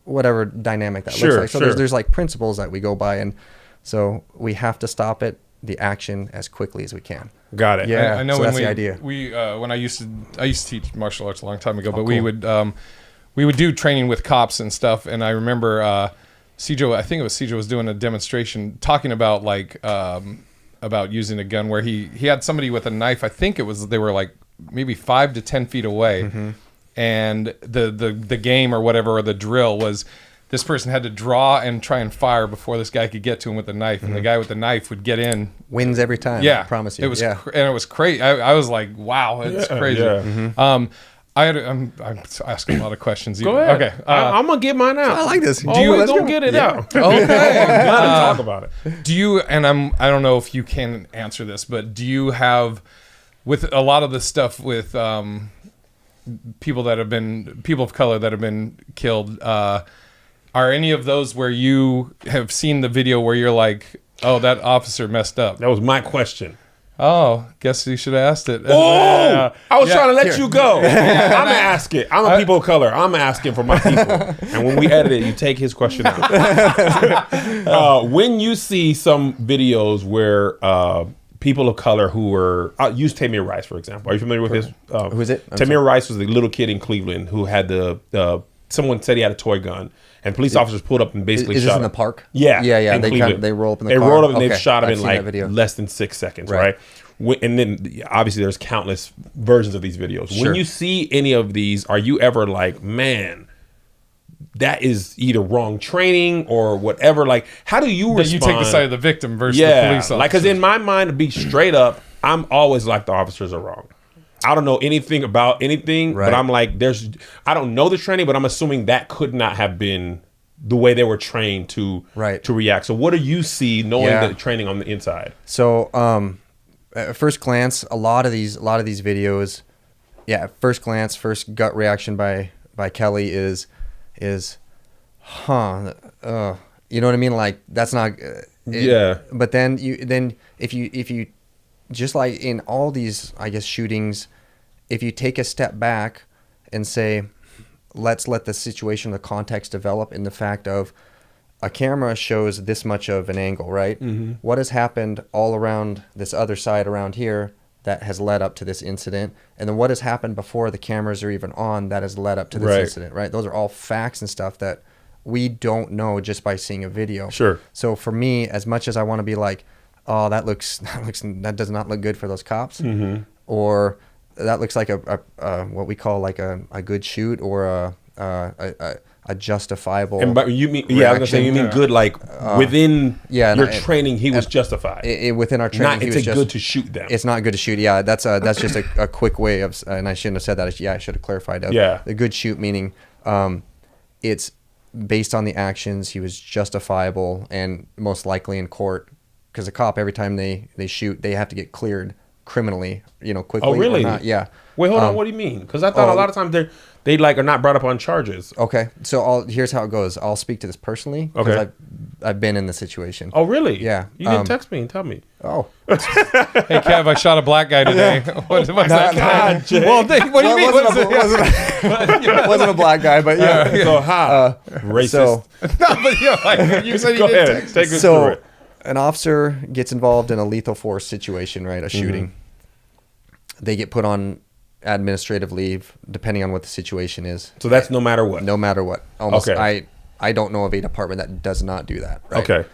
C: whatever dynamic that looks like. So there's like principles that we go by, and so we have to stop the action as quickly as we can.
B: Got it.
A: Yeah, I know.
C: So
A: when
C: that's the idea.
A: We when I used to teach martial arts a long time ago, but we would do training with cops and stuff, and I remember Cijo, I think it was Cijo, was doing a demonstration talking about about using a gun where he had somebody with a knife. I think they were like maybe 5 to 10 feet away. And the game or whatever, or the drill was this person had to draw and try and fire before this guy could get to him with the knife. And the guy with the knife would get in.
C: Wins every time.
A: Yeah.
C: I promise you.
A: It was, and it was crazy. I was like, wow, it's crazy.
B: Yeah.
A: I'm asking a lot of questions.
B: Go ahead.
A: Okay.
B: I'm going to get mine out.
C: I like this.
B: Don't get it out.
A: Okay.
B: I'm glad to talk about it.
A: Do you, and I don't know if you can answer this, but do you have, with a lot of the stuff with, people of color that have been killed, are any of those where you have seen the video where you're like, oh, that officer messed up?
B: That was my question.
A: Oh, guess you should have asked it.
B: Oh, I was trying to let you go. I'm going to ask it. I'm a people of color. I'm asking for my people. And when we edit it, you take his question out. When you see some videos where people of color who were, use Tamir Rice, for example. Are you familiar with his?
C: Who is it?
B: Tamir Rice was the little kid in Cleveland who had someone said he had a toy gun, and police officers pulled up and basically shot him.
C: Is this in the park?
B: Yeah.
C: Yeah. They roll up in the car. They
B: rolled up and they've shot him in like less than 6 seconds,
C: right?
B: And then obviously there's countless versions of these videos. When you see any of these, are you ever like, man, that is either wrong training or whatever? Like, how do you respond?
A: You take the side of the victim versus the police officer.
B: Like, because in my mind, to be straight up, I'm always like, the officers are wrong. I don't know anything about anything, but I'm like, I don't know the training, but I'm assuming that could not have been the way they were trained to react. So what do you see knowing the training on the inside?
C: So at first glance, a lot of these videos, at first glance, first gut reaction by Kelly is you know what I mean? Like, that's not but then if you just like in all these, I guess, shootings, if you take a step back and say, let's let the situation, the context develop in the fact of a camera shows this much of an angle, right? What has happened all around this other side around here that has led up to this incident? And then what has happened before the cameras are even on that has led up to this incident, right? Those are all facts and stuff that we don't know just by seeing a video.
B: Sure.
C: So for me, as much as I want to be like, oh, that does not look good for those cops, or that looks like a what we call like a good shoot, or a justifiable.
B: And but you mean I was gonna say you mean good like within your training he was justified.
C: Within our training,
B: it's good to shoot them.
C: It's not good to shoot. Yeah, that's just a quick way of, and I shouldn't have said that. I should have clarified. The good shoot meaning it's based on the actions. He was justifiable and most likely in court, because a cop, every time they shoot, they have to get cleared criminally, quickly.
B: Oh, really?
C: Or not. Yeah.
B: Wait, hold on. What do you mean? Because I thought a lot of times they like are not brought up on charges.
C: Okay, so here's how it goes. I'll speak to this personally because I've been in the situation.
B: Oh, really?
C: Yeah.
B: You didn't text me and tell me.
C: Oh.
A: Hey, Kev, I shot a black guy today. What's that?
B: God, Jay.
A: Well, what do you mean?
C: It wasn't a black guy, but yeah.
B: So racist.
C: So,
A: No, but like you said, you
B: Go
A: did
B: ahead.
A: text.
B: Take us through it.
C: An officer gets involved in a lethal force situation, right? A shooting. They get put on administrative leave, depending on what the situation is.
B: So that's no matter what.
C: No matter what. Almost.
B: Okay.
C: I don't know of a department that does not do that. Right?
B: Okay.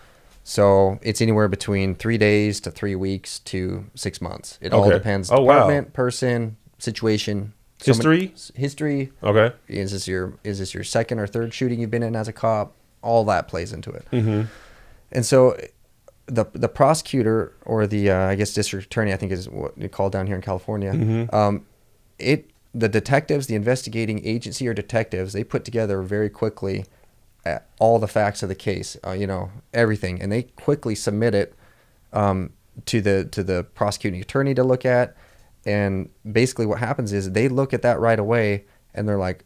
C: So it's anywhere between 3 days to 3 weeks to 6 months. It all depends.
B: Oh, wow.
C: Department, person, situation, history.
B: Okay.
C: Is this your second or third shooting you've been in as a cop? All that plays into it. And so the prosecutor, or the I guess district attorney, I think is what you call down here in California. The detectives, the investigating agency or detectives, they put together very quickly all the facts of the case, everything, and they quickly submit it to the prosecuting attorney to look at. And basically what happens is they look at that right away, and they're like,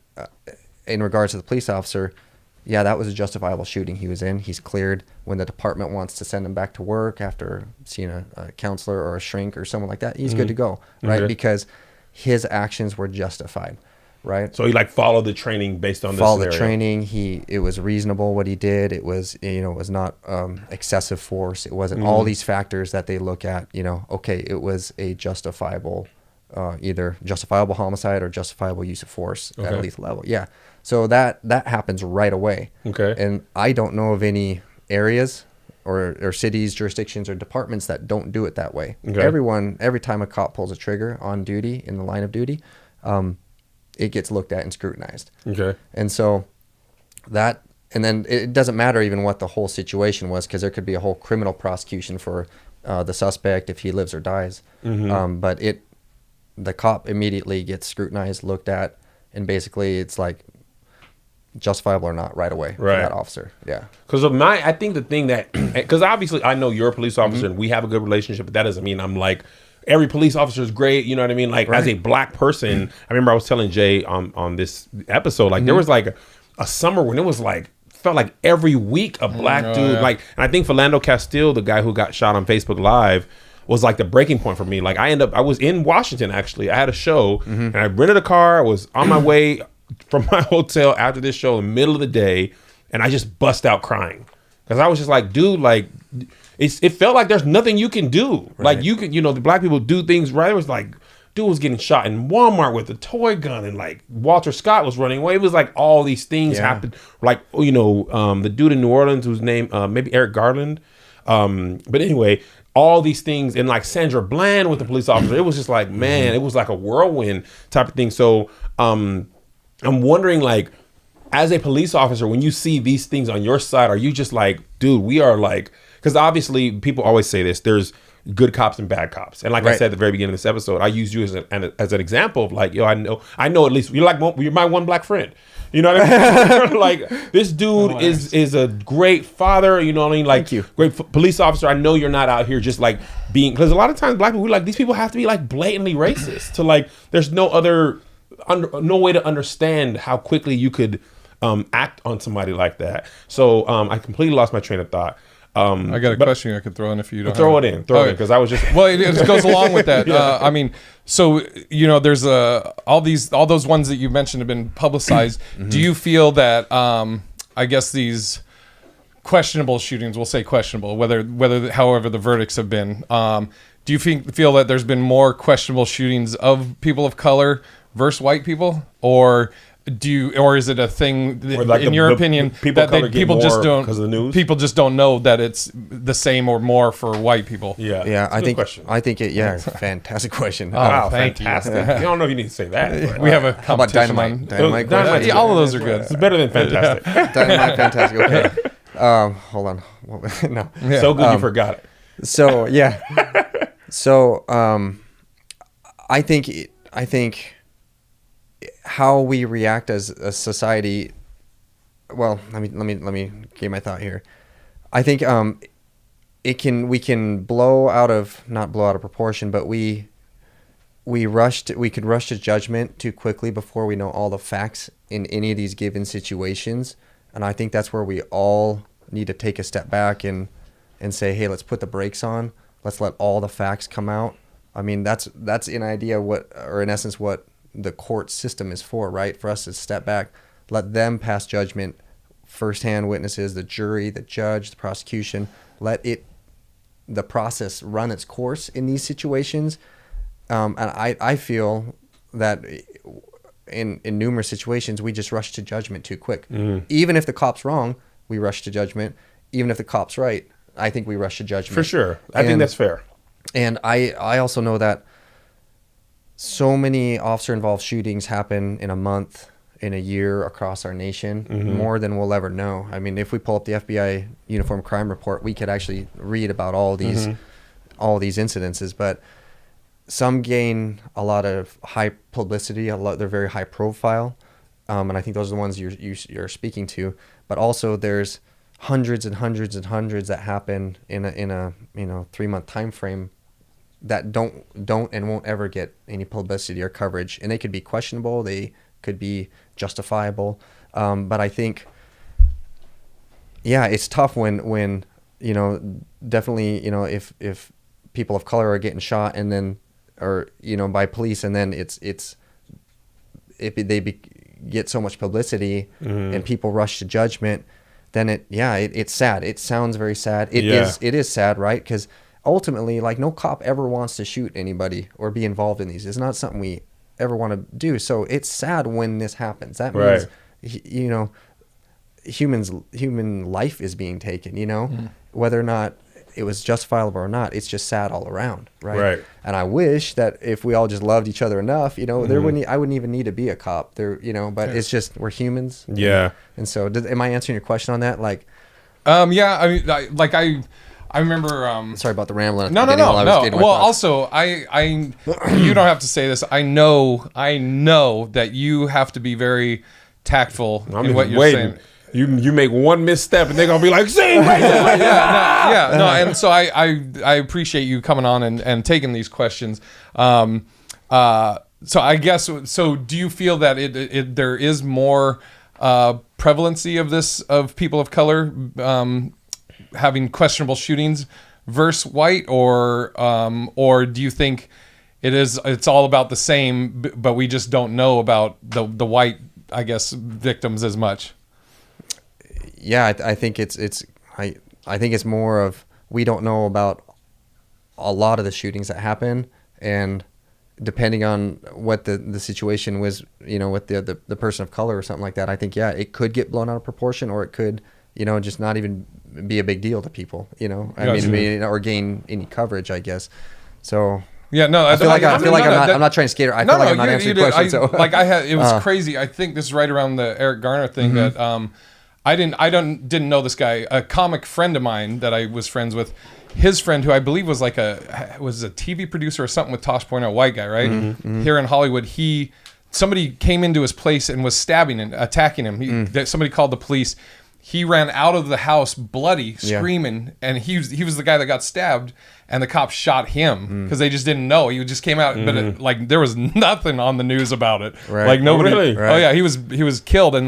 C: in regards to the police officer, yeah, that was a justifiable shooting he was in. He's cleared. When the department wants to send him back to work after seeing a counselor or a shrink or someone like that, he's good to go, right? Because his actions were justified, right?
B: So he followed the training based on this
C: Followed
B: scenario.
C: the training. It was reasonable what he did. It was, it was not excessive force. It wasn't all these factors that they look at, okay, it was a justifiable, either justifiable homicide or justifiable use of force at a lethal level. Yeah. So that happens right away.
B: Okay.
C: And I don't know of any areas or cities, jurisdictions, or departments that don't do it that way.
B: Okay.
C: Every time a cop pulls a trigger on duty, in the line of duty, it gets looked at and scrutinized.
B: Okay.
C: And so and then it doesn't matter even what the whole situation was, because there could be a whole criminal prosecution for the suspect if he lives or dies. But the cop immediately gets scrutinized, looked at, and basically it's like justifiable or not right away for that officer. Yeah.
B: Because I think the thing that, because obviously I know you're a police officer and we have a good relationship, but that doesn't mean I'm like, every police officer is great. You know what I mean? Like as a black person, I remember I was telling Jay on this episode, like there was like a summer when it was like, felt like every week a black dude, and I think Philando Castile, the guy who got shot on Facebook Live, was like the breaking point for me. Like I was in Washington actually. I had a show and I rented a car. I was on my way from my hotel after this show in the middle of the day, and I just bust out crying because I was just like, dude, like it felt like there's nothing you can do. Right. Like you could, the black people do things right. It was like dude was getting shot in Walmart with a toy gun, and like Walter Scott was running away. It was like all these things happened. Like the dude in New Orleans whose name maybe Eric Garland. But anyway, all these things, and like Sandra Bland with the police officer. It was just like, man, it was like a whirlwind type of thing. So I'm wondering, like, as a police officer, when you see these things on your side, are you just like, dude, we are like, because obviously people always say this, there's good cops and bad cops. And like I said at the very beginning of this episode, I used you as an example of like, I know at least you're my one black friend. You know what I mean? Like this dude is a great father. You know what I mean? Like, great police officer. I know you're not out here just like being, because a lot of times black people, we like, these people have to be like blatantly racist to like, there's no way to understand how quickly you could act on somebody like that. So I completely lost my train of thought.
A: I got a question I could throw in if you don't.
B: Throw it in, because I was just.
A: Well, it just goes along with that. I mean, so there's all those ones that you mentioned have been publicized. Do you feel that I guess these questionable shootings, we'll say questionable, however the verdicts have been. Do you feel that there's been more questionable shootings of people of color versus white people, or or is it a thing that,
B: like
A: in your opinion,
B: people
A: that people just don't,
B: because of the news?
A: people just don't know that it's the same or more for white people?
C: Yeah, I think
B: question.
C: Fantastic question.
A: Oh, thank you.
B: fantastic. I don't know if you need to say that. But.
A: We have a
C: How about
A: competition
C: dynamite?
A: on.
C: Dynamite
B: Dynamite's
C: question?
A: Yeah, all of those are good.
B: It's better than fantastic.
C: Dynamite, fantastic. Okay. Hold on. No.
A: Yeah.
B: So good you forgot it.
C: So yeah. So I think how we react as a society. Well, let me get my thought here. I think we can not blow out of proportion, but we could rush to judgment too quickly before we know all the facts in any of these given situations. And I think that's where we all need to take a step back and say, hey, let's put the brakes on. Let's let all the facts come out. I mean, that's in essence what the court system is for, right? For us to step back, let them pass judgment, firsthand witnesses, the jury, the judge, the prosecution, let the process run its course in these situations. And I feel that in numerous situations, we just rush to judgment too quick. Mm. Even if the cop's wrong, we rush to judgment. Even if the cop's right, I think we rush to judgment.
B: For sure. I think that's fair.
C: And I also know that so many officer-involved shootings happen in a month, in a year across our nation, more than we'll ever know. I mean, if we pull up the FBI Uniform Crime Report, we could actually read about all these incidences. But some gain a lot of high publicity. They're very high profile, and I think those are the ones you're speaking to. But also, there's hundreds and hundreds and hundreds that happen in a 3-month time frame that don't and won't ever get any publicity or coverage, and they could be questionable, they could be justifiable, but I think it's tough when definitely if people of color are getting shot and then by police, and then get so much publicity and people rush to judgment, then it's sad. It sounds very sad. It is sad, right? Because ultimately, like, no cop ever wants to shoot anybody or be involved in these. It's not something we ever want to do. So it's sad when this happens. That means, human life is being taken, whether or not it was justifiable or not. It's just sad all around, right? And I wish that if we all just loved each other enough, I wouldn't even need to be a cop there, but it's just, we're humans.
B: Yeah.
C: And so am I answering your question on that? Like,
A: I mean, I remember.
C: Sorry about the rambling.
A: No. Well, also, I you don't have to say this. I know that you have to be very tactful in what you're saying.
B: You make one misstep and they're gonna be like, "Sing right there."
A: No. And so I appreciate you coming on and taking these questions. So I guess, do you feel that there is more prevalency of people of color having questionable shootings versus white, or do you think it's all about the same, but we just don't know about the white, I guess, victims as much?
C: Yeah, I think I think it's more of, we don't know about a lot of the shootings that happen, and depending on what the situation was, with the person of color or something like that, I think it could get blown out of proportion, or it could just not even be a big deal to people, or gain any coverage, I guess. So
A: yeah, no,
C: I feel like I'm not trying to skate. I feel like I'm not answering the question.
A: It was crazy. I think this is right around the Eric Garner thing that I didn't know this guy. A comic friend of mine that I was friends with, his friend, who I believe was a TV producer or something with Tosh Point, a white guy, right? Here in Hollywood, somebody came into his place and was stabbing and attacking him. Somebody called the police. He ran out of the house bloody, screaming, and he was the guy that got stabbed, and the cops shot him because they just didn't know. He just came out, but there was nothing on the news about it.
C: Right.
A: Like nobody.
B: Really?
A: Oh yeah, he was killed, and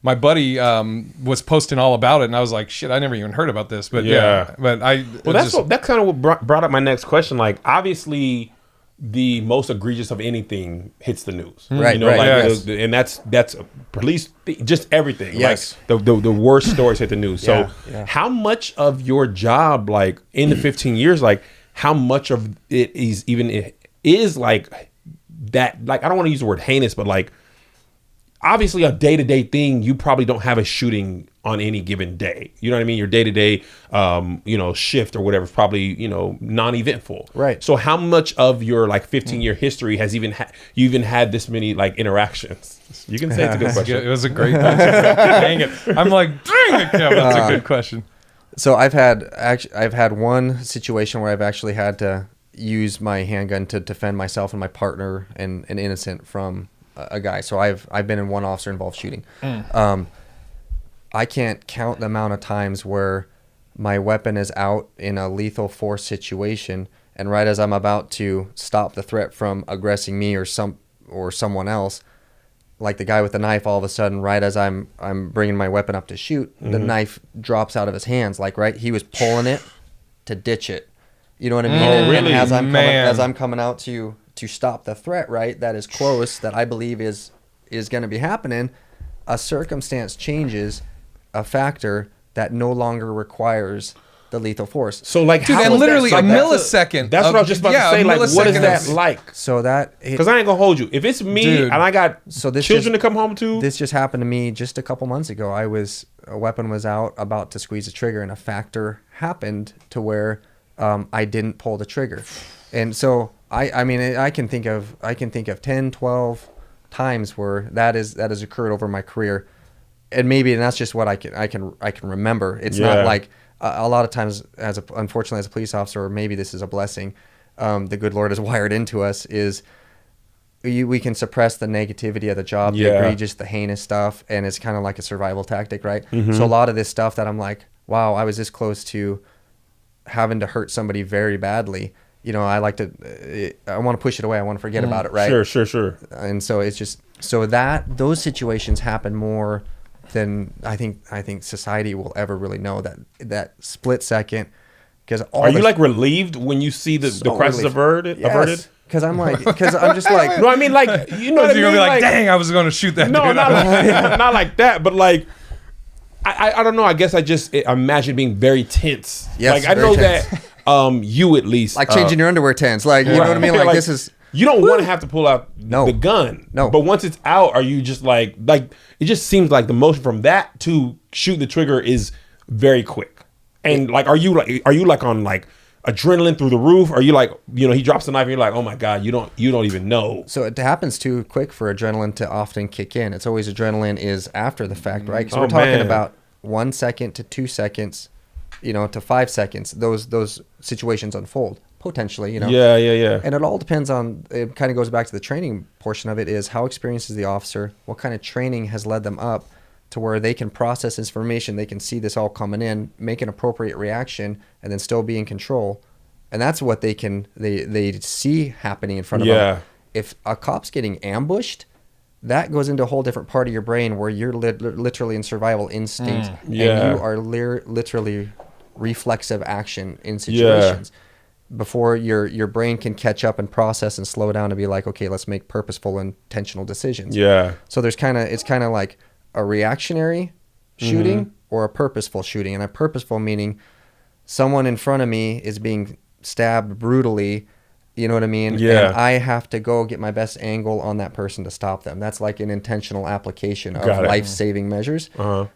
A: my buddy was posting all about it, and I was like, shit, I never even heard about this. But
B: that's kind of what brought up my next question. Like, obviously, the most egregious of anything hits the news,
C: right?
B: And that's police, just everything.
C: Yes.
B: Like the worst stories hit the news. So, how much of your job, like in the 15 years, like how much of it is like that? Like, I don't want to use the word heinous, but like, obviously a day-to-day thing, you probably don't have a shooting on any given day. You know what I mean? Your day-to-day, shift or whatever is probably, non-eventful.
C: Right.
B: So how much of your like 15-year history has you even had this many like interactions? You can say it's a good question.
A: It was a great question. Dang it. I'm like, dang it, Kevin. That's a good question.
C: So I've had one situation where I've actually had to use my handgun to defend myself and my partner and an innocent from a guy. So I've been in one officer involved shooting. I can't count the amount of times where my weapon is out in a lethal force situation, and right as I'm about to stop the threat from aggressing me or someone else, like the guy with the knife, all of a sudden, right as I'm bringing my weapon up to shoot, the knife drops out of his hands. Like, right, he was pulling it to ditch it. You know what I mean?
B: Oh, really?
C: And as I'm coming out to stop the threat, right, that is close, that I believe is going to be happening, a circumstance changes, a factor that no longer requires the lethal force.
B: So like,
A: dude, and literally a millisecond.
B: That's what I was just about to say. Like, what is that like?
C: So that,
B: because I ain't gonna hold you. If it's me,
A: dude,
B: and I got children to come home to,
C: this just happened to me just a couple months ago. A weapon was out, about to squeeze the trigger, and a factor happened to where I didn't pull the trigger. And so I mean, I can think of 10, 12 times where that has occurred over my career, and that's just what I can remember. It's not like a lot of times, unfortunately as a police officer, or maybe this is a blessing, the good Lord has wired into us, is we can suppress the negativity of the job, the egregious, the heinous stuff, and it's kind of like a survival tactic, right? So a lot of this stuff that I'm like, wow, I was this close to having to hurt somebody very badly. I like to, I want to push it away. I want to forget about it, right?
B: Sure.
C: And so it's just, those situations happen more than I think society will ever really know, that split second. Because
B: are you like relieved when you see the crisis averted?
C: Yes. Because I'm just like,
B: no, I mean, like, you know what I mean?
A: You're gonna be like, dang, I was gonna shoot that dude.
B: No, not like that, but like, I don't know. I guess I just imagine being very tense.
C: Yes,
B: like I know tense. That you at least
C: like changing your underwear tense. Like, you know what I mean? Like this is.
B: You don't want to have to pull out the gun.
C: No.
B: But once it's out, are you just like it just seems like the motion from that to shoot the trigger is very quick. And like, are you like on like adrenaline through the roof? Are you like, he drops the knife and you're like, oh my God, you don't even know.
C: So it happens too quick for adrenaline to often kick in. It's always adrenaline is after the fact, right? Because we're talking about 1 second to 2 seconds, to 5 seconds. Those situations unfold. Potentially,
B: Yeah.
C: And it all depends on, it kind of goes back to the training portion of it, is how experienced is the officer, what kind of training has led them up to where they can process information, they can see this all coming in, make an appropriate reaction, and then still be in control. And that's what they see happening in front of them. If a cop's getting ambushed, that goes into a whole different part of your brain where you're literally in survival instinct, and you are literally reflexive action in situations. Before your brain can catch up and process and slow down to be like, okay, let's make purposeful, intentional decisions.
B: Yeah.
C: So it's kind of like a reactionary shooting or a purposeful shooting. And a purposeful meaning someone in front of me is being stabbed brutally, you know what I mean?
B: Yeah.
C: And I have to go get my best angle on that person to stop them. That's like an intentional application of life-saving measures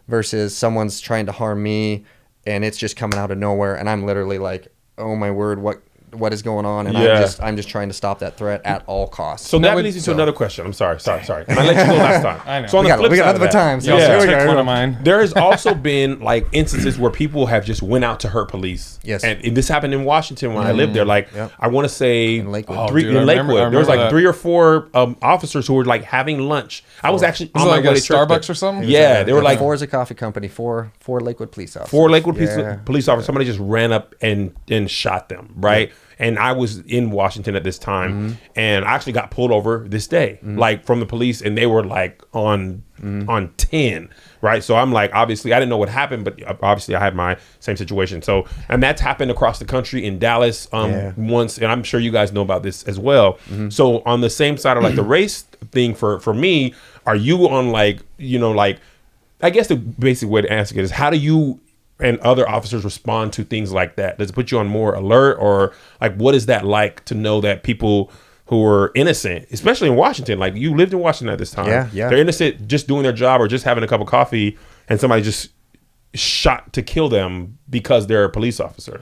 C: versus someone's trying to harm me and it's just coming out of nowhere and I'm literally like, oh my word, what is going on? And I'm just trying to stop that threat at all costs.
B: So that leads me to another question. I'm sorry. And I let you go last time.
A: I know.
B: So on
C: we got another time. So
A: one of mine.
B: There has also been like instances where people have just went out to hurt police.
C: Yes.
B: And this happened in Washington when I lived there. Like I want to say
C: in Lakewood.
B: In Lakewood. There was like 3 or 4 officers who were like having lunch. I was actually on my way to
A: Starbucks or something.
B: Yeah, they were like
C: 4 is a coffee company. 4 Lakewood police officers.
B: 4 Lakewood police officers. Somebody just ran up and shot them. Right. Yeah. And I was in Washington at this time, and I actually got pulled over this day, like from the police, and they were like on 10, right? So I'm like, obviously, I didn't know what happened, but obviously I had my same situation. So, and that's happened across the country in Dallas once, and I'm sure you guys know about this as well. So on the same side of like the race thing for me, are you on like, like, I guess the basic way to answer it is, how do you and other officers respond to things like that? Does it put you on more alert, or like what is that like to know that people who were innocent, especially in Washington. Like, you lived in Washington at this time.
C: Yeah.
B: They're innocent, just doing their job or just having a cup of coffee, and somebody just shot to kill them because they're a police officer.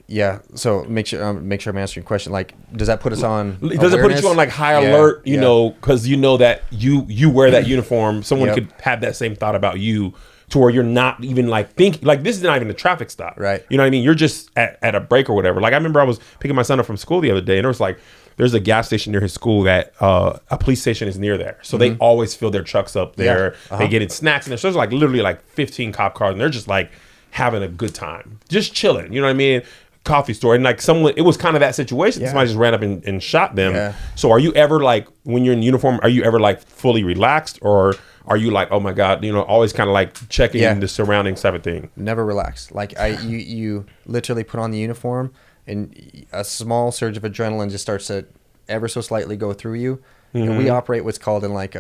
C: Yeah. So make sure I'm answering your question. Like, does that put us on?
B: Does it put you on like high alert? You know, because you know that you wear that uniform. Someone could have that same thought about you, to where you're not even like thinking, like, this is not even a traffic stop.
C: Right.
B: You know what I mean? You're just at a break or whatever. Like, I remember I was picking my son up from school the other day, and there was like, there's a gas station near his school that a police station is near there. So they always fill their trucks up there. They get in snacks in there. So there's like literally like 15 cop cars, and they're just like having a good time, just chilling. You know what I mean? Coffee store. And like someone, it was kind of that situation. Somebody just ran up and shot them. So are you ever like, when you're in uniform, are you ever like fully relaxed, or are you like, oh my God, you know, always kind of like checking the surroundings type of thing?
C: Never relaxed. Like, you literally put on the uniform, and a small surge of adrenaline just starts to ever so slightly go through you. And we operate what's called in like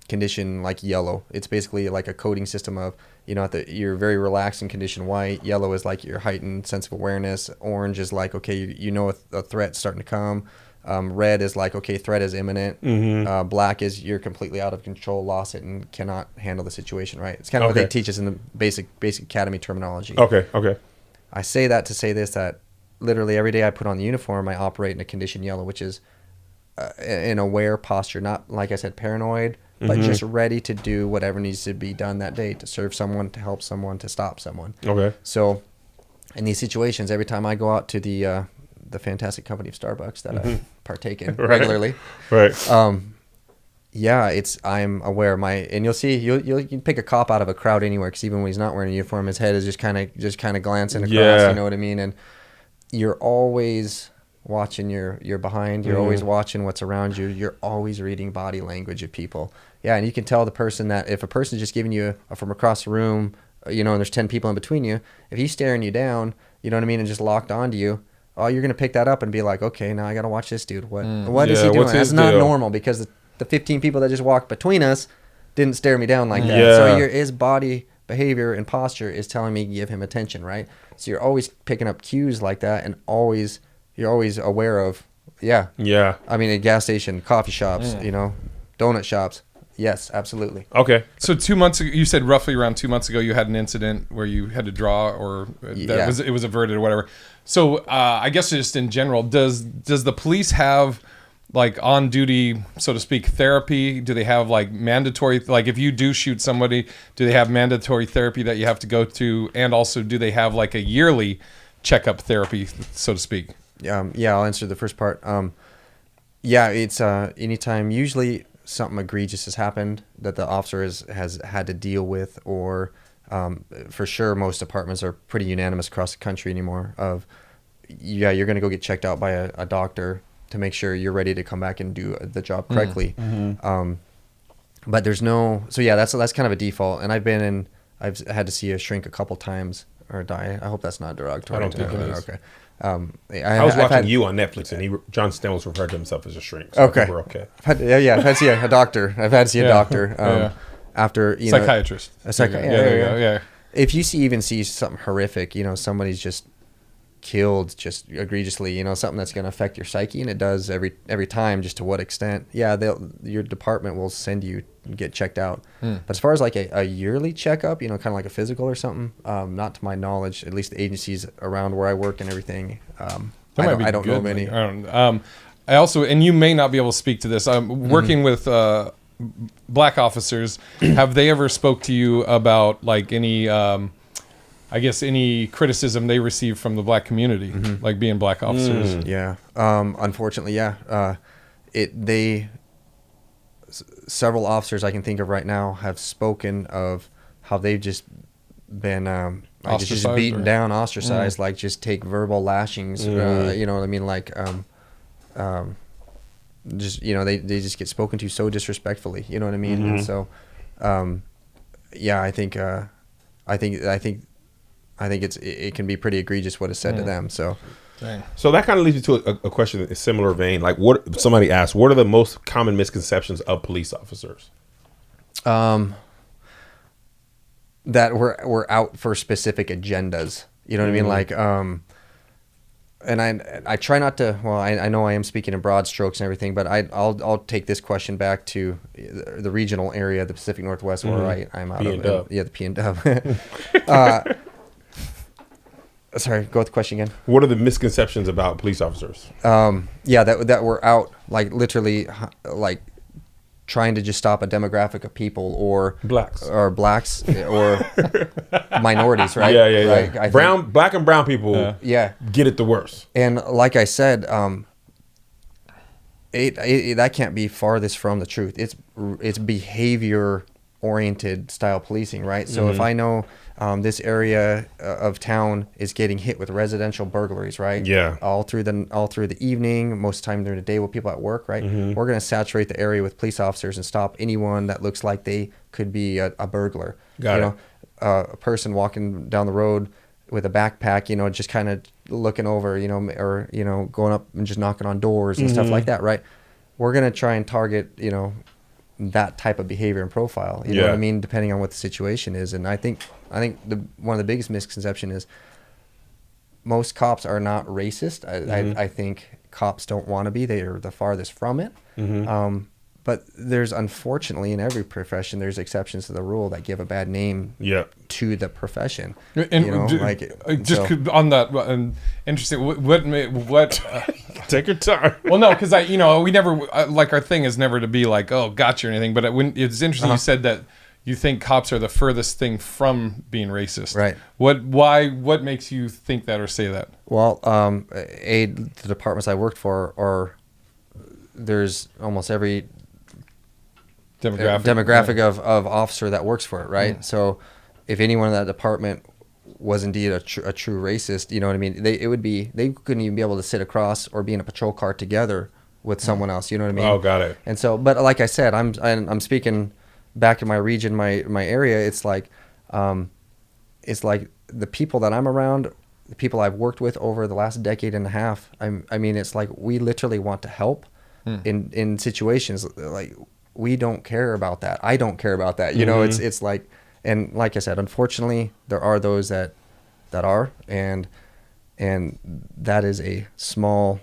C: condition like yellow. It's basically like a coding system of, you know, you're very relaxed in condition white. Yellow is like your heightened sense of awareness. Orange is like, okay, you know a threat's starting to come. Red is like, okay, threat is imminent. Black is you're completely out of control, lost it, and cannot handle the situation, right? It's kind of what they teach us in the basic academy terminology.
B: Okay.
C: I say that to say this, that literally every day I put on the uniform, I operate in a condition yellow, which is an aware posture, not, like I said, paranoid, but just ready to do whatever needs to be done that day, to serve someone, to help someone, to stop someone.
B: Okay.
C: So in these situations, every time I go out to the fantastic company of Starbucks that I partake in regularly, I'm aware of and you'll see, you can pick a cop out of a crowd anywhere, because even when he's not wearing a uniform, his head is just kind of glancing across, you know what I mean? And you're always watching your behind, you're always watching what's around you, you're always reading body language of people. Yeah, and you can tell the person that if a person's just giving you from across the room, you know, and there's 10 people in between you, if he's staring you down, you know what I mean, and just locked onto you, oh, you're going to pick that up and be like, okay, now I got to watch this dude. What is he doing? That's not normal, because the 15 people that just walked between us didn't stare me down like that.
B: Yeah.
C: So his body behavior and posture is telling me to give him attention, right? So you're always picking up cues like that, and you're always aware of, I mean, at gas station, coffee shops, you know, donut shops. Yes, absolutely.
B: Okay.
A: So 2 months ago, you said roughly around 2 months ago, you had an incident where you had to draw, or it was averted or whatever. So I guess just in general, does the police have like on duty, so to speak, therapy? Do they have like mandatory, like if you do shoot somebody, do they have mandatory therapy that you have to go to? And also, do they have like a yearly checkup therapy, so to speak?
C: I'll answer the first part. It's anytime, usually something egregious has happened that the officer has had to deal with, or for sure most departments are pretty unanimous across the country anymore of, you're going to go get checked out by a doctor to make sure you're ready to come back and do the job correctly. But there's that's kind of a default. And I've had to see a shrink a couple times, or die. I hope that's not derogatory.
B: I don't think it is.
C: Okay.
B: I was watching You on Netflix, and John Stamos referred to himself as a shrink. So
C: okay.
B: We're okay.
C: I've had to see a doctor. I've had to see a doctor after, you
A: psychiatrist.
C: A psychiatrist. If you see something horrific, you know, somebody's just killed just egregiously, you know, something that's going to affect your psyche, and it does every time. Just to what extent? Your department will send you and get checked out. But as far as like a yearly checkup, you know, kind of like a physical or something, not to my knowledge, at least the agencies around where I work and everything, I don't know of any.
A: I also, and you may not be able to speak to this, I'm working with black officers. Have they ever spoke to you about like any any criticism they receive from the black community, like being black officers?
C: Unfortunately, several officers I can think of right now have spoken of how they've just been just beaten down, ostracized, like just take verbal lashings, you know what I mean, like just, you know, they just get spoken to so disrespectfully, you know what I mean? And so I think it can be pretty egregious what is said to them. So,
B: so that kind of leads me to a question in a similar vein. Like, what somebody asked, what are the most common misconceptions of police officers?
C: That we're out for specific agendas. You know what I mean? Like, and I try not to. Well, I know I am speaking in broad strokes and everything, but I'll take this question back to the regional area, the Pacific Northwest, where I'm out of. Yeah, the P and W. Sorry, go with the question again.
B: What are the misconceptions about police officers?
C: Yeah, that we're out like literally like trying to just stop a demographic of people or blacks or minorities, right?
B: Yeah.
C: Right?
B: Black and brown people get it the worst.
C: And like I said, that can't be farthest from the truth. It's behavior oriented style policing, right? So if I know this area of town is getting hit with residential burglaries, right?
B: Yeah.
C: All through the evening, most of the time during the day with people at work, right? We're going to saturate the area with police officers and stop anyone that looks like they could be a burglar.
B: Got it.
C: A person walking down the road with a backpack, just kind of looking over, or going up and just knocking on doors and stuff like that, right? We're going to try and target, that type of behavior and profile, you know what I mean, depending on what the situation is. And I think one of the biggest misconception is most cops are not racist. I think cops don't want to be. They are the farthest from it. But there's, unfortunately, in every profession, there's exceptions to the rule that give a bad name to the profession.
A: And on that, interesting. What
B: take your time.
A: Well, no, because we never like our thing is never to be like, oh, gotcha or anything. But it's interesting you said that you think cops are the furthest thing from being racist.
C: Right.
A: What makes you think that or say that?
C: Well, the departments I worked for there's almost every demographic of officer that works for it, right? So if anyone in that department was indeed a true racist, you know what I mean, they couldn't even be able to sit across or be in a patrol car together with someone else, you know what I mean?
B: Oh, got it.
C: And so, but like I said, I'm speaking back in my region, my area. It's like the people that I'm around, the people I've worked with over the last decade and a half. I mean, it's like we literally want to help in situations like. We don't care about that. I don't care about that. It's like, and like I said, unfortunately, there are those that are, and that is a small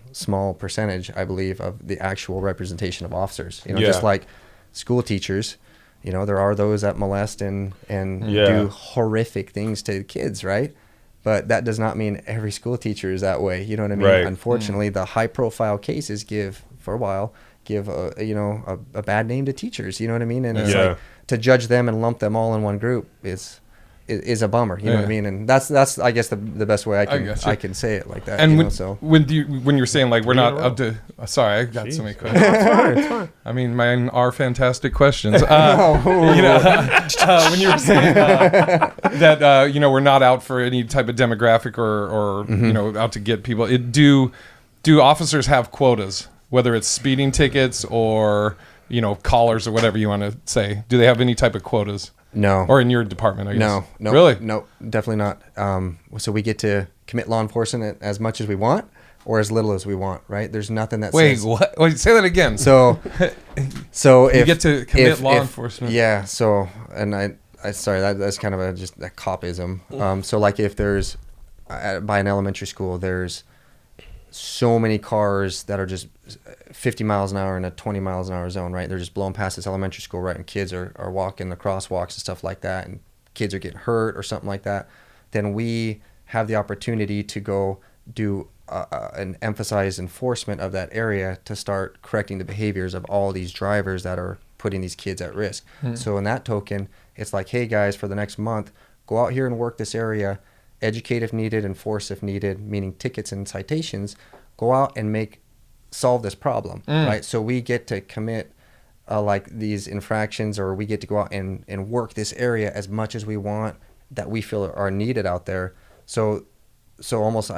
C: percentage, I believe, of the actual representation of officers. Just like school teachers, there are those that molest and do horrific things to kids, right? But that does not mean every school teacher is that way. You know what I mean?
B: Right.
C: Unfortunately, the high profile cases give a bad name to teachers, you know what I mean? And it's like to judge them and lump them all in one group is a bummer, you know what I mean? And that's I guess the best way I can say it like that.
A: And
C: when
A: you're saying like we're not up to sorry, I got so many questions.
B: It's fine.
A: I mean, mine are fantastic questions. When you were saying that we're not out for any type of demographic or out to get people. Do officers have quotas? Whether it's speeding tickets or, collars or whatever you want to say. Do they have any type of quotas?
C: No.
A: Or in your department, I guess?
C: No.
A: Really?
C: No, definitely not. So we get to commit law enforcement as much as we want or as little as we want, right? There's nothing that says...
A: What? Wait, say that again.
C: So
A: you get to commit law enforcement.
C: Yeah, so, and I sorry, that's kind of just a copism. So like if there's, by an elementary school, there's so many cars that are just 50 miles an hour in a 20 miles an hour zone, right? They're just blowing past this elementary school, right? And kids are walking the crosswalks and stuff like that, and kids are getting hurt or something like that. Then we have the opportunity to go do an emphasized enforcement of that area to start correcting the behaviors of all these drivers that are putting these kids at risk. So in that token, it's like, hey guys, for the next month, go out here and work this area, educate if needed, enforce if needed, meaning tickets and citations. Go out and solve this problem, right? So we get to commit like these infractions, or we get to go out and work this area as much as we want that we feel are needed out there. So almost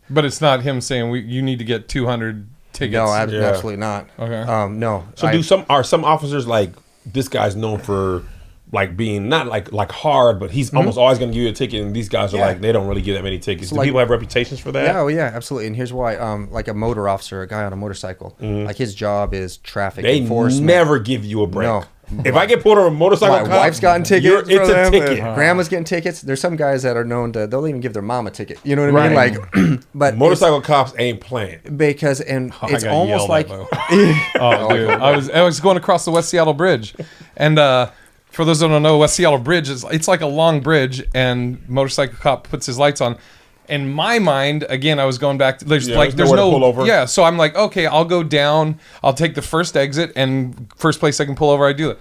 A: But it's not him saying you need to get 200 tickets.
C: No, absolutely not.
A: Okay.
C: No.
B: So are some officers like, this guy's known for like being not like hard, but he's almost always going to give you a ticket, and these guys are like, they don't really get that many tickets. Do people have reputations for that?
C: Yeah, absolutely. And here's why. Like a motor officer, a guy on a motorcycle, like his job is traffic
B: enforcement. They never give you a break.
C: No.
B: If I get pulled over a motorcycle,
C: My
B: cop,
C: wife's gotten tickets.
B: It's
C: for
B: a
C: them.
B: ticket.
C: Grandma's getting tickets. There's some guys that are known to. They'll even give their mom a ticket. You know what I mean?
B: Right.
C: Like, but
B: Motorcycle cops ain't playing.
C: because it's
A: I got
C: almost
A: yelled
C: like.
A: at, oh, dude, I was going across the West Seattle Bridge, and for those that don't know, West Seattle Bridge it's like a long bridge, and motorcycle cop puts his lights on. In my mind, again, I was going back to there's
B: there's
A: no
B: nowhere to pull over.
A: yeah. So I'm like, okay, I'll go down. I'll take the first exit, and first place I can pull over, I do it.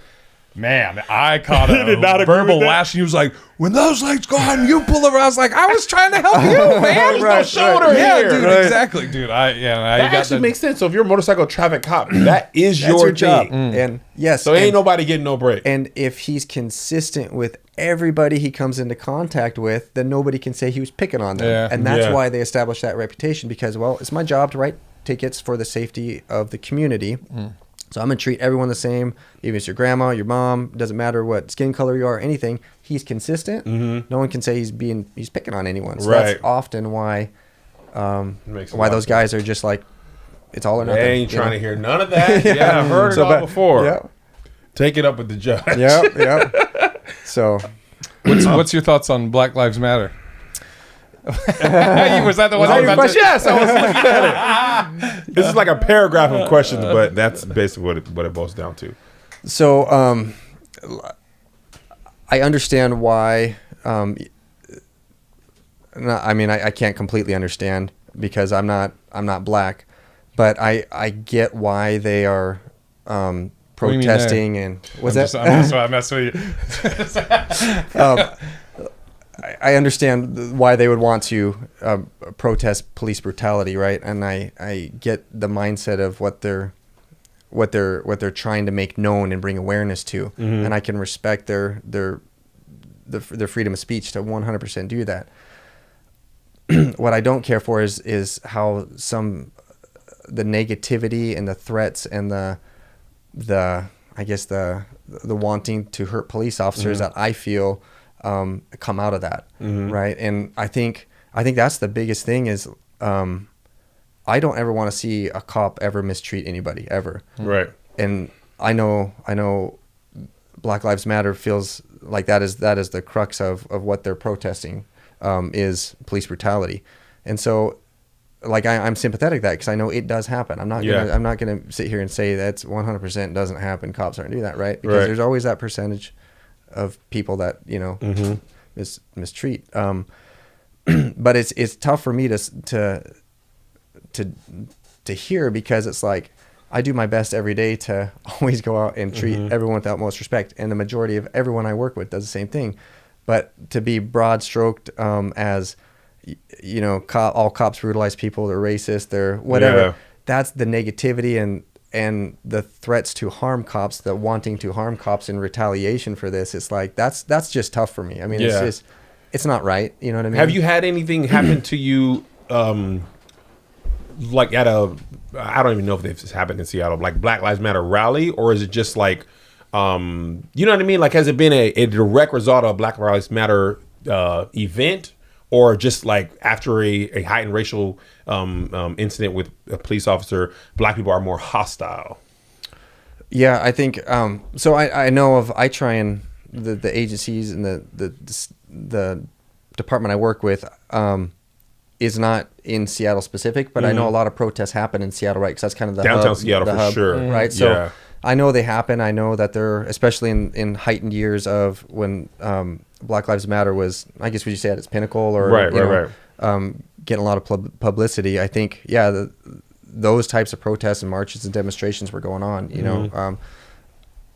A: Man, I caught a
B: did not agree
A: verbal
B: with that.
A: lash, and he was like, "When those lights go on, you pull over." I was like, "I was trying to help you, man."
B: no shoulder
A: Yeah,
B: here.
A: dude,
B: Right.
A: exactly, dude. I
B: That
A: got
B: actually
A: the,
B: makes sense. So if you're a motorcycle traffic cop, that is
C: That's
B: your
C: job.
B: thing.
C: And yes,
B: So ain't nobody getting no break.
C: And if he's consistent with everybody he comes into contact with, then nobody can say he was picking on them.
A: Yeah.
C: And that's
B: Yeah.
C: why they establish that reputation because, well, it's my job to write tickets for the safety of the community. So I'm going to treat everyone the same, even if it's your grandma, your mom, doesn't matter what skin color you are, anything. He's consistent. No one can say he's picking on anyone. So
B: Right.
C: that's often why
B: Makes a
C: why
B: lot
C: those
B: of
C: guys are just like, it's all or nothing.
B: They ain't
C: you
B: trying
C: know?
B: to hear none of that. Yeah, I've heard it all before.
C: Yeah.
B: Take it up with the judge.
C: Yep. Yep. So
A: what's your thoughts on Black Lives Matter? Was that the one?
C: that
A: I was
C: your
A: about to-
C: question?
B: Yes, I was looking at it. This is like a paragraph of questions, but that's basically what it boils down to.
C: So, I understand why. I mean, I can't completely understand because I'm not black, but I get why they are
A: do you mean
C: protesting and what's
A: I'm
C: that?
A: I'm messing with you.
C: I understand why they would want to protest police brutality, right? And I get the mindset of what they're trying to make known and bring awareness to, and I can respect their freedom of speech to 100% do that. What I don't care for is how the negativity and the threats and the I guess the wanting to hurt police officers that I feel come out of that, right? And I think that's the biggest thing is I don't ever want to see a cop ever mistreat anybody ever,
B: Right.
C: and I know Black Lives Matter feels like that is the crux of what they're protesting, is police brutality. And so like I'm sympathetic to that because I know it does happen. I'm not gonna sit here and say that's 100% doesn't happen. Cops aren't doing that, right? Because there's always that percentage of people that mistreat. But it's tough for me to hear because it's like I do my best every day to always go out and treat everyone with the utmost respect, and the majority of everyone I work with does the same thing. But to be broad stroked as all cops brutalize people, they're racist, they're whatever.
B: Yeah.
C: That's the negativity and the threats to harm cops, the wanting to harm cops in retaliation for this. It's like that's just tough for me. I mean, it's not right. You know what I mean?
B: Have you had anything happen to you, like at I don't even know if this happened in Seattle, like Black Lives Matter rally, or is it just like, you know what I mean? Like, has it been a direct result of Black Lives Matter event, or just like after a heightened racial incident with a police officer, Black people are more hostile?
C: Yeah, I think so. I know of try and the agencies and the department I work with is not in Seattle specific, but I know a lot of protests happen in Seattle, right? Because that's kind of the
B: Downtown
C: hub,
B: Seattle
C: the
B: for
C: hub,
B: sure.
C: right? So
B: Yeah.
C: I know they happen. I know that they're especially in heightened years of when Black Lives Matter was, I guess, would you say at its pinnacle or getting a lot of publicity. I think those types of protests and marches and demonstrations were going on. You know,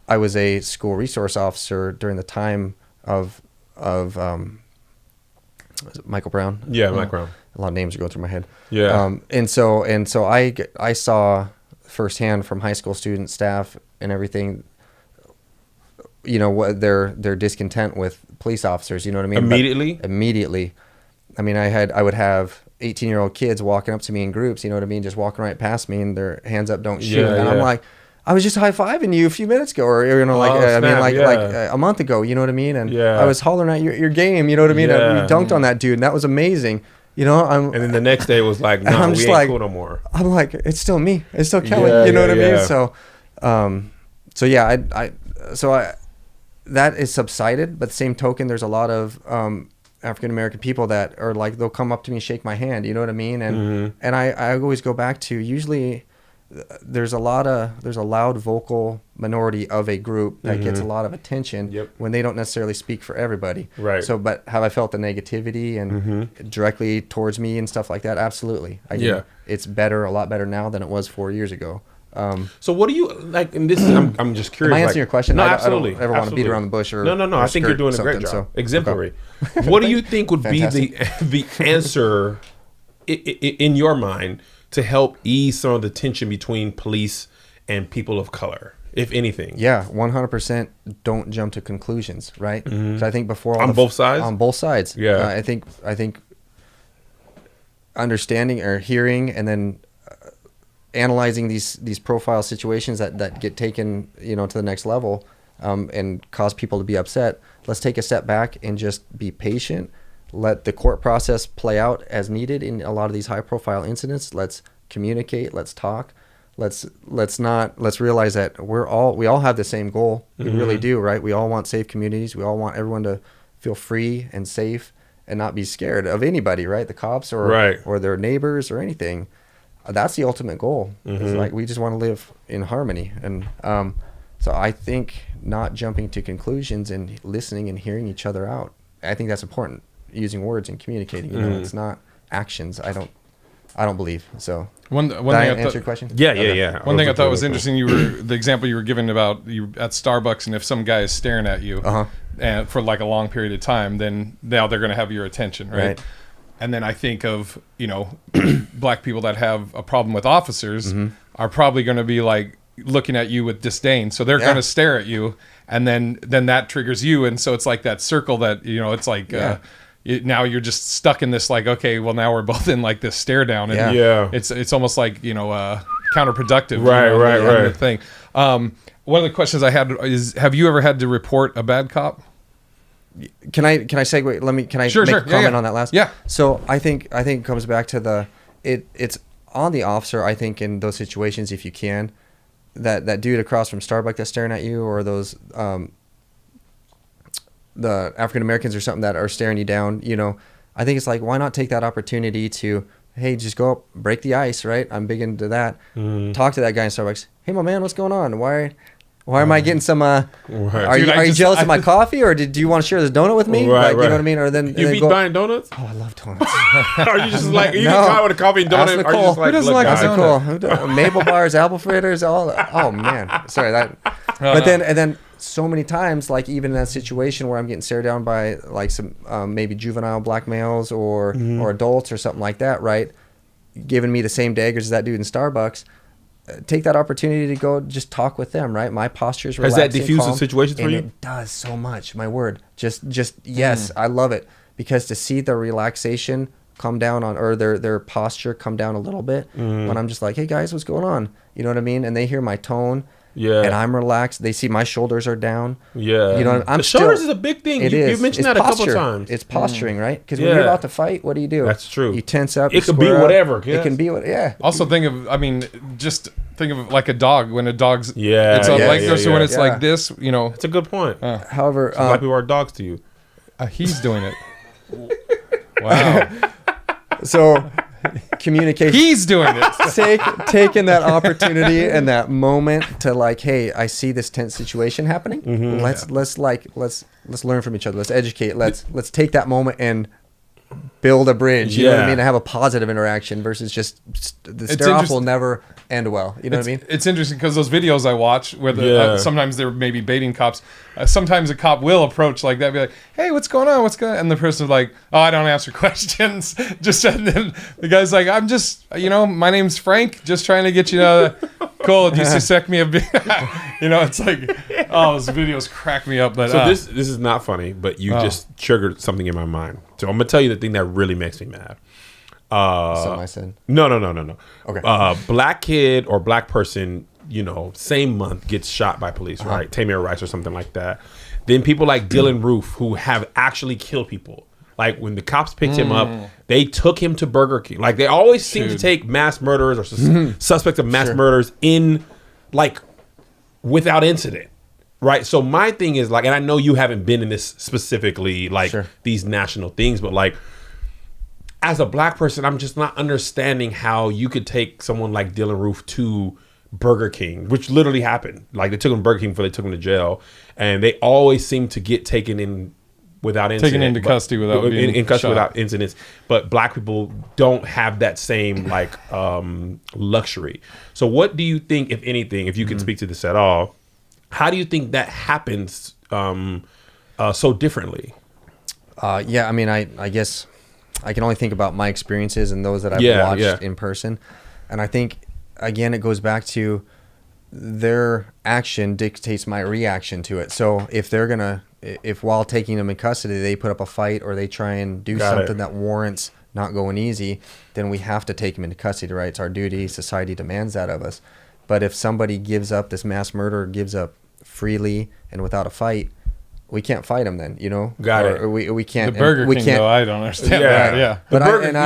C: I was a school resource officer during the time of was it Michael Brown?
B: Yeah, Mike Brown.
C: A lot of names are going through my head.
B: Yeah.
C: And so I saw firsthand from high school students, staff, and everything, what their discontent with police officers. You know what I mean?
B: Immediately?
C: Immediately. I mean, I would have 18-year-old kids walking up to me in groups. You know what I mean? Just walking right past me and their hands up, don't shoot.
B: Yeah,
C: and I'm like, I was just high-fiving you a few minutes ago, or like a month ago. You know what I mean? And I was hollering at your game. You know what I mean?
B: Yeah.
C: And we dunked on that dude, and that was amazing. And
B: then the next day was like, no, we ain't cool no more.
C: I'm like, it's still me. It's still Kelly.
B: Yeah,
C: you know what I
B: yeah.
C: mean? So, I that is subsided, but the same token, there's a lot of African American people that are like, they'll come up to me and shake my hand, you know what I mean? And I always go back to, usually there's a loud vocal minority of a group that gets a lot of attention when they don't necessarily speak for everybody.
B: Right.
C: So, but have I felt the negativity and directly towards me and stuff like that? Absolutely. It's better, a lot better now than it was 4 years ago.
B: So what do you like? And this is, I'm just curious.
C: Am I answering your question?
B: No,
C: absolutely. I don't ever want to beat around the bush or
B: no. I think you're doing a great job.
C: So,
B: exemplary. Okay. What do you think would be the answer in your mind to help ease some of the tension between police and people of color, if anything?
C: Yeah, 100%. Don't jump to conclusions, right? So I think before
B: on both sides.
C: On both sides.
B: Yeah.
C: I think understanding or hearing and then analyzing these profile situations that get taken, to the next level, and cause people to be upset. Let's take a step back and just be patient. Let the court process play out as needed in a lot of these high profile incidents. Let's communicate. Let's talk. Let's realize that we all have the same goal. We really do, right? We all want safe communities. We all want everyone to feel free and safe and not be scared of anybody, right? The cops or their neighbors or anything. That's the ultimate goal. It's like, we just want to live in harmony. And so I think not jumping to conclusions and listening and hearing each other out, I think that's important. Using words and communicating, it's not actions. I don't believe so.
A: One
C: Did
A: thing
C: I answer your question?
B: Yeah.
A: One thing I thought was interesting, the example you were giving about you at Starbucks, and if some guy is staring at you and for like a long period of time, then now they're going to have your attention, right? And then I think of, black people that have a problem with officers are probably going to be like looking at you with disdain. So they're going to stare at you, and then that triggers you. And so it's like that circle that, it's like, now you're just stuck in this, like, okay, well, now we're both in like this stare down. And it's almost like, counterproductive.
B: Right.
A: The thing. One of the questions I had is, have you ever had to report a bad cop?
C: Can I segue? Can I make a comment on that last?
A: Yeah.
C: So I think it comes back to it's on the officer. I think in those situations, if you can, that dude across from Starbucks that's staring at you, or those the African Americans or something that are staring you down. I think it's like, why not take that opportunity to, hey, just go up, break the ice, right? I'm big into that. Talk to that guy in Starbucks. Hey, my man, what's going on? Why am I getting some? Are you jealous of my coffee, or do you want to share this donut with me?
B: Right.
C: You know what I mean? Or then
B: you be buying donuts?
C: Oh, I love donuts.
B: Are you just like, you can with a coffee and donut?
C: Nicole.
B: Are you just like,
A: who doesn't like a
C: donut? Maple bars, apple fritters, all. Oh man, sorry that. But then so many times, like even in that situation where I'm getting stared down by like some maybe juvenile black males or adults or something like that, right? Giving me the same daggers as that dude in Starbucks. Take that opportunity to go just talk with them, right? My posture's relaxing.
B: Has that diffused the situation for you?
C: It does so much. My word. Just yes, I love it, because to see the relaxation come down on, or their posture come down a little bit when I'm just like, hey guys, what's going on? You know what I mean? And they hear my tone.
B: Yeah.
C: And I'm relaxed. They see my shoulders are down.
B: Yeah.
C: You know,
B: the shoulders is a big thing. You mentioned that a couple times.
C: It's posturing, right? Because when you're about to fight, what do?
B: That's true.
C: You tense up.
B: It could be whatever.
C: It can be what. Yeah.
A: Also think of like a dog. When a dog's it's when it's like this,
B: That's a good point.
C: However,
B: black people are dogs to you.
A: He's doing it. Wow.
C: So communication.
A: He's doing it.
C: Taking that opportunity and that moment to like, hey, I see this tense situation happening. Let's learn from each other. Let's educate. Let's take that moment and build a bridge. You know what I mean? To have a positive interaction versus just the stare off will never end well. You know what I mean?
A: It's interesting because those videos I watch where sometimes they're maybe baiting cops. Sometimes a cop will approach like that, be like, "Hey, what's going on? What's going on?" And the person's like, "Oh, I don't answer questions." And then the guy's like, "I'm just, my name's Frank. Just trying to get you cool. Do you suspect me of being?" It's like, those videos crack me up. But
B: so this is not funny, but you just triggered something in my mind. So I'm gonna tell you the thing that really makes me mad.
C: Something I said.
B: No.
C: Okay.
B: Black kid or black person, same month gets shot by police, right? Tamir Rice or something like that. Then people like Dylan Roof, who have actually killed people. Like when the cops picked him up, they took him to Burger King. Like they always seem to take mass murderers or suspects of mass murders in like without incident. Right. So my thing is like, and I know you haven't been in this specifically, like
C: Sure.
B: these national things, but like as a black person, I'm just not understanding how you could take someone like Dylan Roof to Burger King, which literally happened. Like they took him to Burger King before they took him to jail, and they always seem to get taken in without incident.
A: Taken into custody without being
B: in custody
A: shot.
B: without incidents. But black people don't have that same like luxury. So what do you think, if anything, if you can speak to this at all? How do you think that happens so differently?
C: Yeah, I mean, I guess I can only think about my experiences and those that I've watched in person. And I think, again, it goes back to their action dictates my reaction to it. So if while taking them in custody, they put up a fight or they try and do something that warrants not going easy, then we have to take them into custody, right? It's our duty. Society demands that of us. But if somebody gives up, this mass murderer gives up freely and without a fight, we can't fight them then,
B: Got it.
C: Or we can't.
A: The Burger
C: we
A: King,
C: can't,
A: though, I don't understand
B: Yeah.
A: that. Yeah.
C: But
B: Burger-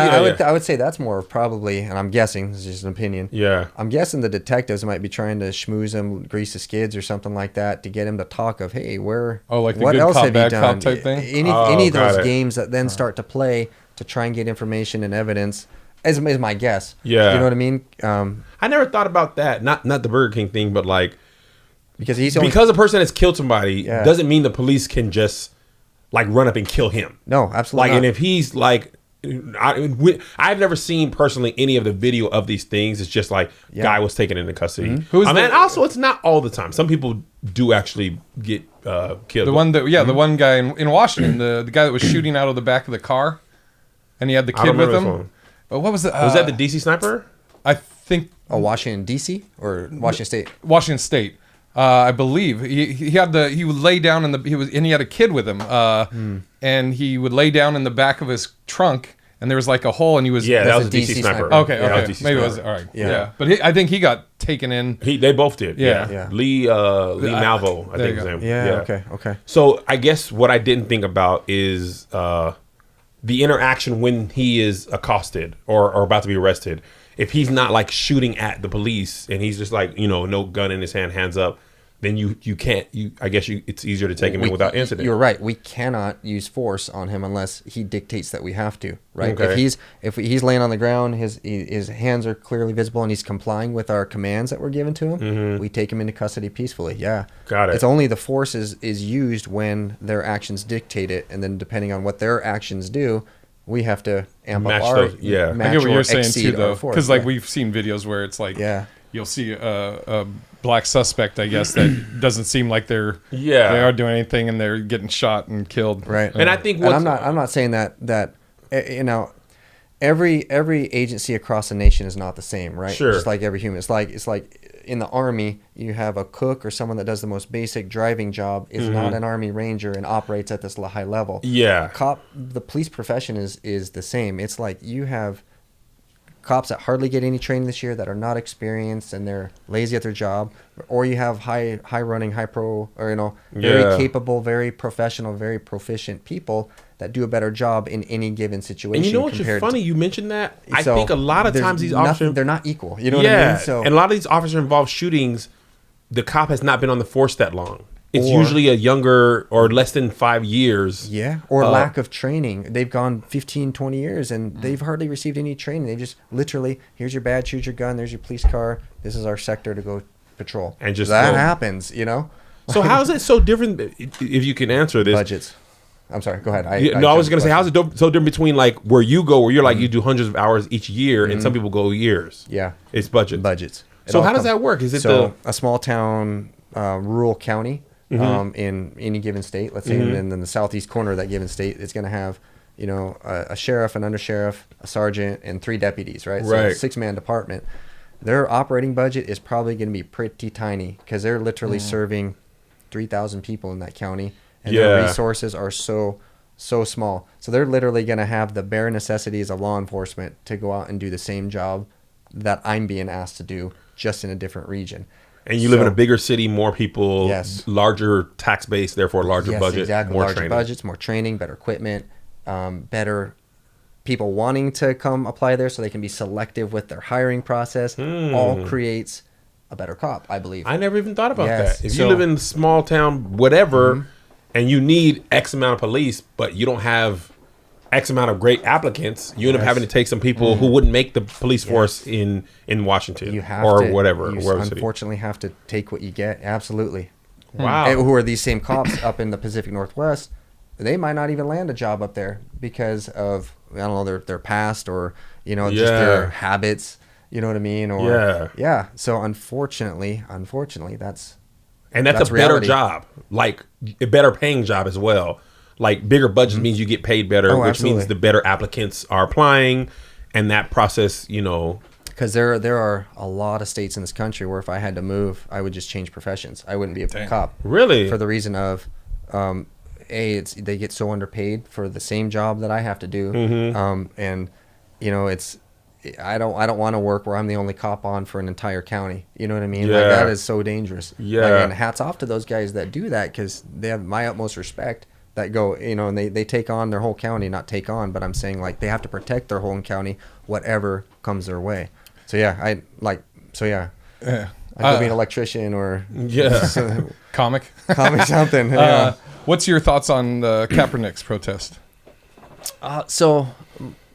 C: I would say that's more probably, and I'm guessing, this is just an opinion.
B: Yeah.
C: I'm guessing the detectives might be trying to schmooze him, grease the skids or something like that to get him to talk of, hey,
A: like the
C: what
A: good
C: else
A: cop,
C: have you
A: bad
C: done?
A: cop type thing?
C: Any of
B: got
C: those
B: it.
C: games that then start to play to try and get information and evidence, is my guess.
B: Yeah.
C: You know what I mean?
B: I never thought about that. Not the Burger King thing, but like
C: Because he's
B: because a person has killed somebody
C: Yeah.
B: doesn't mean the police can just like run up and kill him.
C: no, absolutely
B: Like,
C: not.
B: and if he's like, I've never seen personally any of the video of these things. It's just like guy was taken into custody.
A: Who's
B: And also, it's not all the time. Some people do actually get killed.
A: The one that, the one guy in Washington, the guy that was shooting out of the back of the car, and he had the
B: I
A: kid
B: don't
A: with
B: remember
A: him.
B: this one.
A: But what was it?
B: Was that the DC sniper?
A: I think
C: Washington D.C. or Washington State.
A: Washington State. I believe he would lay down he had a kid with him, and he would lay down in the back of his trunk, and there was like a hole, and he was
B: Yeah, that
C: That's
B: was
C: a
B: a DC
C: DC
B: sniper.
C: sniper.
A: okay,
B: Yeah, that
A: okay,
B: was DC
A: maybe it was
B: sniper.
A: all right,
C: Yeah.
A: yeah. But I think he got taken in.
B: They both did.
A: Yeah.
C: Yeah.
B: Lee Malvo, I
A: there
B: think
A: you
B: his
A: go.
B: name.
C: Yeah. Okay.
B: So I guess what I didn't think about is the interaction when he is accosted or about to be arrested. If he's not like shooting at the police and he's just like, no gun in his hand, hands up, then you can't. I guess it's easier to take him in without incident.
C: You're right. We cannot use force on him unless he dictates that we have to. Right.
B: Okay.
C: If he's laying on the ground, his hands are clearly visible, and he's complying with our commands that were given to him, we take him into custody peacefully. Yeah.
B: Got it.
C: It's only the force is used when their actions dictate it, and then depending on what their actions do, we have to amp
B: Match
C: up our
B: those, yeah.
C: match
A: I get what
C: or
A: you're saying
C: exceed
A: too, though,
C: our force.
A: because like
C: Yeah.
A: we've seen videos where it's like,
C: Yeah.
A: you'll see a black suspect, I guess, that doesn't seem like they are doing anything, and they're getting shot and killed.
C: Right.
B: And I think
C: I'm not saying that every agency across the nation is not the same, right?
B: Sure.
C: Just like every human. It's like in the Army, you have a cook or someone that does the most basic driving job is not an Army Ranger and operates at this high level.
B: Yeah.
C: The police profession is the same. It's like you have cops that hardly get any training this year that are not experienced and they're lazy at their job, or you have high running, very capable, very professional, very proficient people that do a better job in any given situation.
B: And you know what's funny? You mentioned that. I think a lot of times these officers,
C: they're not equal. You know what I mean? So
B: and a lot of these officer involved shootings, the cop has not been on the force that long. It's
C: Or-
B: usually a younger or less than 5 years.
C: yeah, or lack of training. They've gone 15, 20 years and they've hardly received any training. They just literally, here's your badge, here's your gun, there's your police car. This is our sector to go patrol.
B: And just
C: that
B: go.
C: happens,
B: So how is it so different? If you can answer this,
C: Budgets. I'm sorry. Go ahead.
B: I was going to say, how's it so different between like where you go, where you're like you do hundreds of hours each year, and some people go years.
C: Yeah.
B: It's budget.
C: Budgets. It
B: So
C: all
B: how does
C: comes-
B: that work? Is it
C: so a small town, rural county
B: Mm-hmm.
C: in any given state? Let's say in the southeast corner of that given state, it's going to have a sheriff, an undersheriff, a sergeant, and 3 deputies. Right. So
B: Right.
C: it's a 6-man department. Their operating budget is probably going to be pretty tiny because they're literally serving 3,000 people in that county, and their resources are so small. So they're literally going to have the bare necessities of law enforcement to go out and do the same job that I'm being asked to do, just in a different region.
B: And you live in
C: So-
B: a bigger city, more people,
C: Yes.
B: larger tax base, therefore larger
C: Yes,
B: budget,
C: exactly.
B: more
C: Larger
B: training.
C: budgets, more training, better equipment, better people wanting to come apply there, so they can be selective with their hiring process. All creates a better cop, I believe.
B: I never even thought about
C: Yes.
B: that. If
C: So-
B: you live in a small town, whatever, and you need X amount of police, but you don't have X amount of great applicants, you end up having to take some people who wouldn't make the police force in Washington
C: You have
B: or
C: to,
B: whatever.
C: You
B: wherever city.
C: unfortunately have to take what you get. Absolutely.
B: Wow.
C: And who are these same cops up in the Pacific Northwest? They might not even land a job up there because of, I don't know, their past or, you know, just their habits. You know what I mean? Or yeah. So unfortunately, that's
B: And that's a better
C: reality.
B: job, like a better paying job as well. Like bigger budget means you get paid better,
C: Oh,
B: which
C: absolutely.
B: means the better applicants are applying, and that process, you know.
C: because there are a lot of states in this country where if I had to move, I would just change professions. I wouldn't be a cop.
B: Really?
C: For the reason of, they get so underpaid for the same job that I have to do, and you know I don't want to work where I'm the only cop on for an entire county. You know what I mean? Like,
B: Yeah.
C: that is so dangerous.
B: Yeah.
C: Like, and hats off to those guys that do that because they have my utmost respect. That go, you know, and they take on their whole county, not take on, but I'm saying like they have to protect their whole county, whatever comes their way. So yeah, I could be an electrician or
A: Comic.
C: comic something. Yeah.
A: What's your thoughts on the Kaepernick's protest?
C: So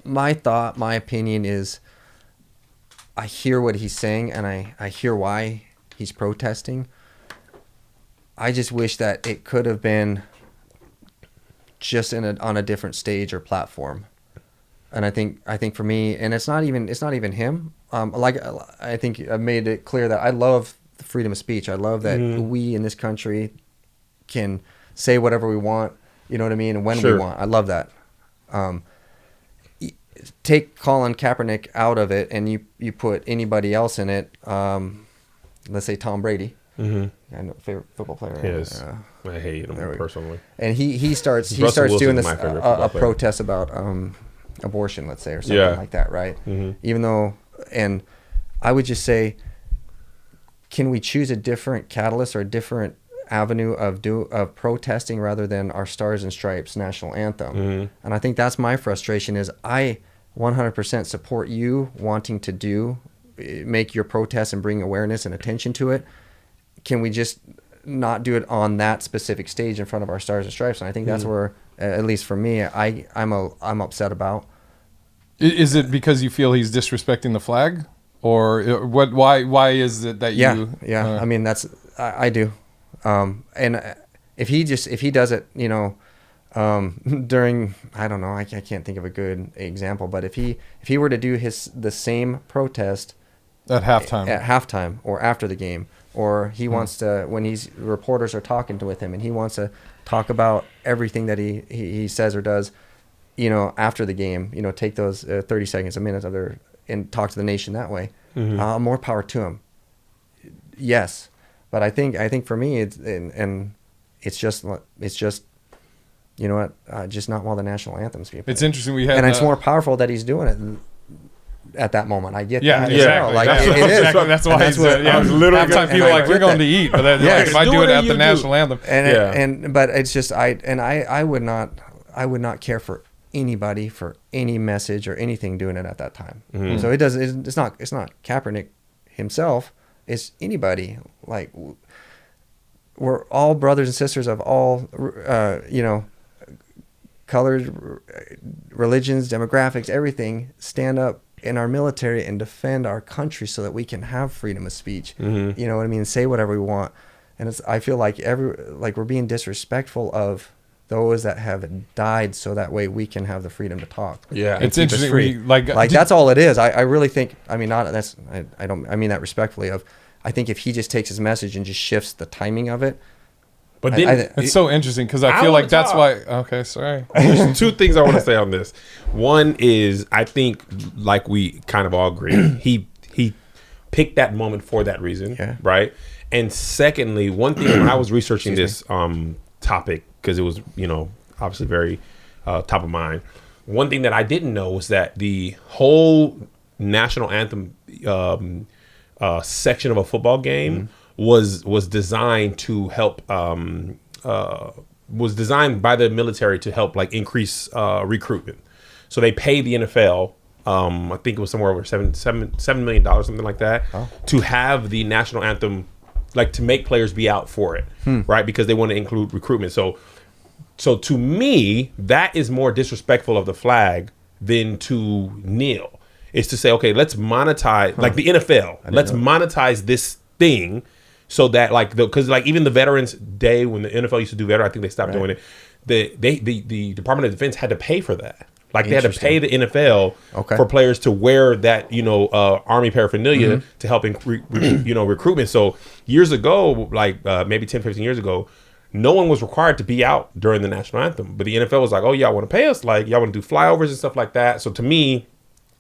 C: my opinion is I hear what he's saying and I hear why he's protesting. I just wish that it could have been just on a different stage or platform. And I think for me, and it's not even him. Like I think I've made it clear that I love the freedom of speech. I love that we in this country can say whatever we want. You know what I mean? And when we want. I love that. Take Colin Kaepernick out of it, and you put anybody else in it. Let's say Tom Brady. I know, favorite football player.
B: Yes. I hate him personally.
C: And he starts
B: Wilson
C: doing
B: is
C: this
B: my favorite football player.
C: protest about abortion, let's say, or something like that, right? Even though, and I would just say, can we choose a different catalyst or a different avenue of protesting rather than our Stars and Stripes national anthem? And I think that's my frustration is I 100% support you wanting to make your protest and bring awareness and attention to it. Can we just not do it on that specific stage in front of our Stars and Stripes? And I think that's where, at least for me, I'm upset about.
A: Is it because you feel he's disrespecting the flag, or what? Why is it that you?
C: Yeah. I mean, I do. And if he does it, you know, during, I don't know, I can't think of a good example, but if he were to do the same protest
A: at halftime
C: or after the game, or he wants to, when reporters are talking with him and he wants to talk about everything that he says or does, you know, after the game, you know, take those 30 seconds, a minute and talk to the nation that way. More power to him. Yes. But I think for me, it's just, you know what, just not while the national anthem's being played.
A: It's interesting.
C: It's more powerful that he's doing it at that moment. I get that.
A: Exactly.
C: Like,
A: it is.
C: Exactly.
A: That's why
C: that's
A: he's
C: what
A: I was literally halftime people like we're going to eat, but then, like, if I do it at the national anthem,
C: but it's just I would not care for anybody for any message or anything doing it at that time. So it's not Kaepernick himself. It's anybody. Like, we're all brothers and sisters of all you know, colors, religions, demographics, everything. Stand up in our military and defend our country so that we can have freedom of speech. You know what I mean? Say whatever we want. And I feel like we're being disrespectful of those that have died so that way we can have the freedom to talk.
B: Yeah.
A: It's interesting. Like
C: that's all it is. I really think, I mean, I mean that respectfully I think if he just takes his message and just shifts the timing of it.
B: But then
A: it's so interesting because I feel like that's why. Okay, sorry.
B: There's two things I want to say on this. One is I think, like we kind of all agree, he picked that moment for that reason, right? And secondly, one thing when I was researching this topic, because it was, you know, obviously very top of mind. One thing that I didn't know was that the whole national anthem section of a football game was designed to help was designed by the military to help like increase recruitment. So they pay the NFL I think it was somewhere over $7 million, something like that, to have the national anthem, like to make players be out for it, right? Because they want to include recruitment. So to me, that is more disrespectful of the flag than to kneel. It's to say, okay, let's monetize, like the NFL, let's monetize this thing so that like, because like even the Veterans Day, when the NFL used to do veteran, I think they stopped doing it. The Department of Defense had to pay for that. Like they had to pay the NFL for players to wear that, Army paraphernalia to help recruitment. So years ago, like maybe 10, 15 years ago, no one was required to be out during the national anthem. But the NFL was like, oh, y'all want to pay us? Like, y'all want to do flyovers and stuff like that. So to me,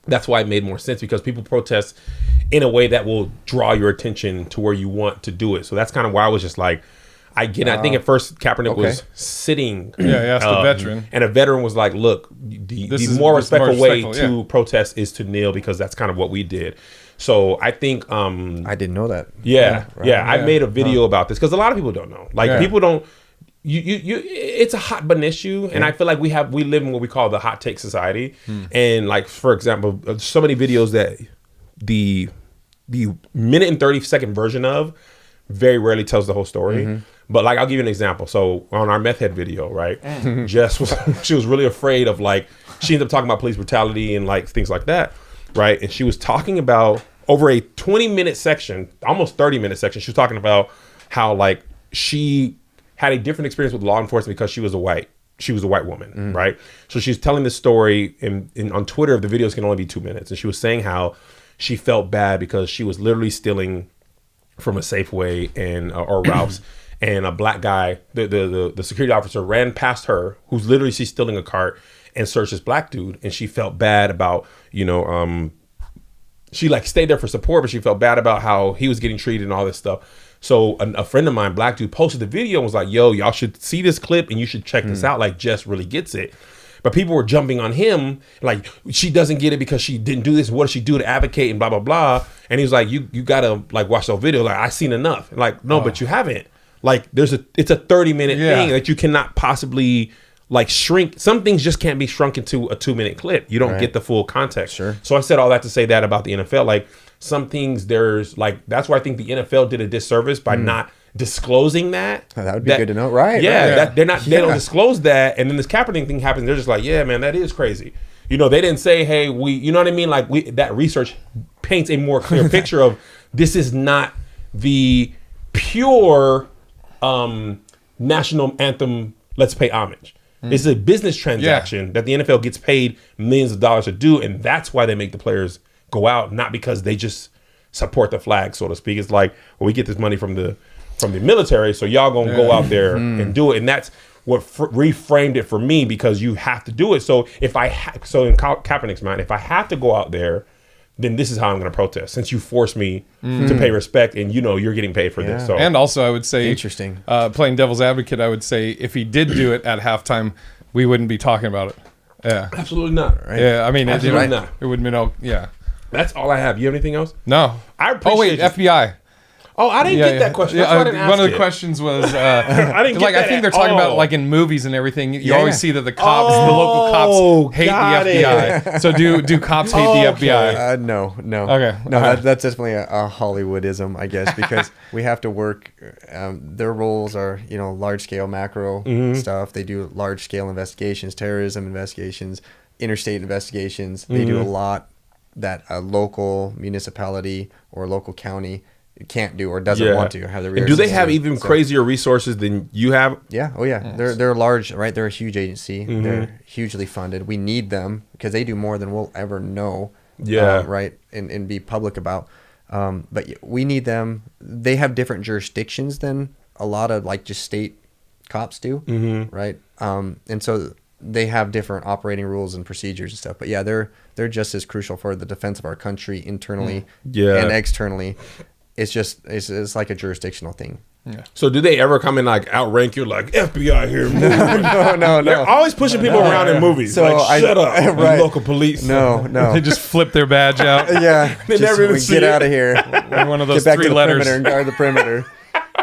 B: that's why it made more sense, because people protest in a way that will draw your attention to where you want to do it. So that's kind of why I was just like, I get it. I think at first Kaepernick was sitting.
A: Yeah, he asked a veteran.
B: And a veteran was like, look, the more respectful way to protest is to kneel, because that's kind of what we did. So I think
C: I didn't know that.
B: I made a video about this because a lot of people don't know. Like people don't. It's a hot button issue, and I feel like we live in what we call the hot take society. And like, for example, so many videos that the minute and 30-second version of very rarely tells the whole story. But like, I'll give you an example. So on our meth head video, right? Jess she was really afraid of, like, she ended up talking about police brutality and like things like that, right? And she was talking about, over a 20-minute section, almost 30-minute section, she was talking about how like she had a different experience with law enforcement because she was a white woman, right? So she's telling this story, and on Twitter, the videos can only be 2 minutes, and she was saying how she felt bad because she was literally stealing from a Safeway and or Ralph's, and a black guy, the security officer, ran past her, who's literally, she's stealing a cart, and searched this black dude, and she felt bad about, she like stayed there for support, but she felt bad about how he was getting treated and all this stuff. So a friend of mine, black dude, posted the video and was like, yo, y'all should see this clip and you should check this out. Like, Jess really gets it. But people were jumping on him, like, she doesn't get it because she didn't do this. What does she do to advocate and blah, blah, blah. And he was like, you gotta like watch the video. Like, I seen enough. Like, no, but you haven't. Like, it's a 30-minute thing that you cannot possibly like shrink. Some things just can't be shrunk into a 2-minute clip. You don't get the full context. Sure. So I said all that to say that about the NFL. Like, some things there's like, that's why I think the NFL did a disservice by not disclosing that.
C: That would be good to know, right?
B: Yeah, they don't disclose that, and then this Kaepernick thing happens. They're just like, yeah, man, that is crazy. They didn't say, hey, you know what I mean? Like, that research paints a more clear picture of this is not the pure national anthem. Let's pay homage. It's a business transaction that the NFL gets paid millions of dollars to do, and that's why they make the players go out, not because they just support the flag, so to speak. It's like, well, we get this money from the military, so y'all gonna go out there and do it, and that's what reframed it for me, because you have to do it. So in Kaepernick's mind, if I have to go out there, then this is how I'm going to protest, since you forced me to pay respect, and you're getting paid for this. So.
A: And also, I would say,
C: interesting.
A: Playing devil's advocate, I would say if he did do it at halftime, we wouldn't be talking about it. Yeah,
B: absolutely not.
A: Right? Yeah, I mean,
B: absolutely not.
A: It wouldn't be no. Yeah,
B: that's all I have. You have anything else?
A: No.
B: I appreciate.
A: FBI.
B: Oh, I didn't get that question. That's why I didn't ask
A: one of the questions was,
B: I didn't get
A: I think they're talking about, like, in movies and everything. You always see that the local cops hate the FBI. So do cops hate the FBI?
C: No.
A: Okay.
C: No, that's definitely a Hollywoodism, I guess, because we have to work. Their roles are, large scale macro stuff. They do large scale investigations, terrorism investigations, interstate investigations. They do a lot that a local municipality or local county can't do or doesn't want to have the resources.
B: And do they have even crazier resources than you have?
C: Yeah. Oh yeah. They're large, right? They're a huge agency. They're hugely funded. We need them because they do more than we'll ever know.
B: Yeah.
C: Right. And be public about. But we need them. They have different jurisdictions than a lot of like just state cops do. Right. And so they have different operating rules and procedures and stuff. But yeah, they're just as crucial for the defense of our country internally and externally. It's like a jurisdictional thing.
A: Yeah.
B: So do they ever come and like outrank you, like FBI here?
C: No.
B: They're always pushing people around in movies. So like, shut up, right. Local police.
C: No.
A: They just flip their badge out.
C: Yeah.
B: They never even see
C: get
B: it.
C: Out of here.
A: One of those
C: Get back
A: 3
C: to the
A: letters.
C: perimeter and guard the perimeter.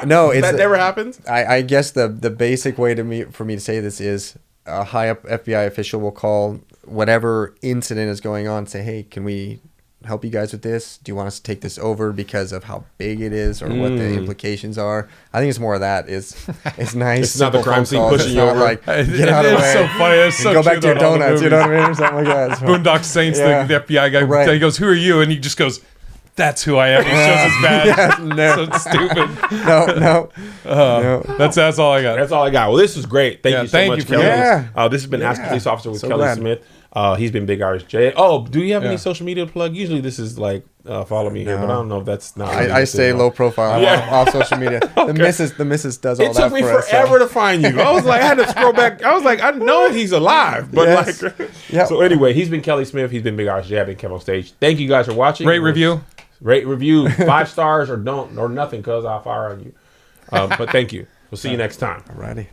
C: No,
B: that never happens.
C: I guess the basic way for me to say this is a high up FBI official will call whatever incident is going on, say, hey, can we help you guys with this? Do you want us to take this over because of how big it is or what the implications are? I think it's more of that. It's nice.
B: It's not the crime scene pushing you over.
C: Like, get out of the way.
A: It's so funny. It's so
C: go
A: true
C: back to your
A: about all the
C: donuts. You know what
A: movies.
C: I mean? Or something like that. So,
A: Boondock Saints,
C: Yeah.
A: the FBI guy,
C: Right.
A: he goes, "Who are you?" And he just goes, "That's who I am." He shows his badge. So stupid.
C: no.
A: That's all I got.
B: That's all I got. Well, this was great. Thank
A: Yeah,
B: you so
A: thank
B: much,
A: you for
B: Kelly.
C: that.
B: This has been Ask a Police Officer with
C: So
B: Kelly
C: glad.
B: Smith. He's been Big Irish J. Oh, do you have
A: Yeah.
B: any social media to plug? Usually this is like follow me here, but I don't know if that's not.
C: I stay low profile. I'm
B: Yeah.
C: off social media. The missus does all
B: It
C: that
B: took me
C: for us.
B: forever to find you. I was like, I had to scroll back. I was like, I know he's alive, but
C: Yes.
B: like.
C: Yep.
B: So anyway, he's been Kelly Smith. He's been Big Irish J. I've been Kev on Stage. Thank you guys for watching.
A: Rate, review.
B: Rate, review. 5 stars or don't or nothing, cause I'll fire on you. But thank you. We'll see you next time.
C: Alrighty.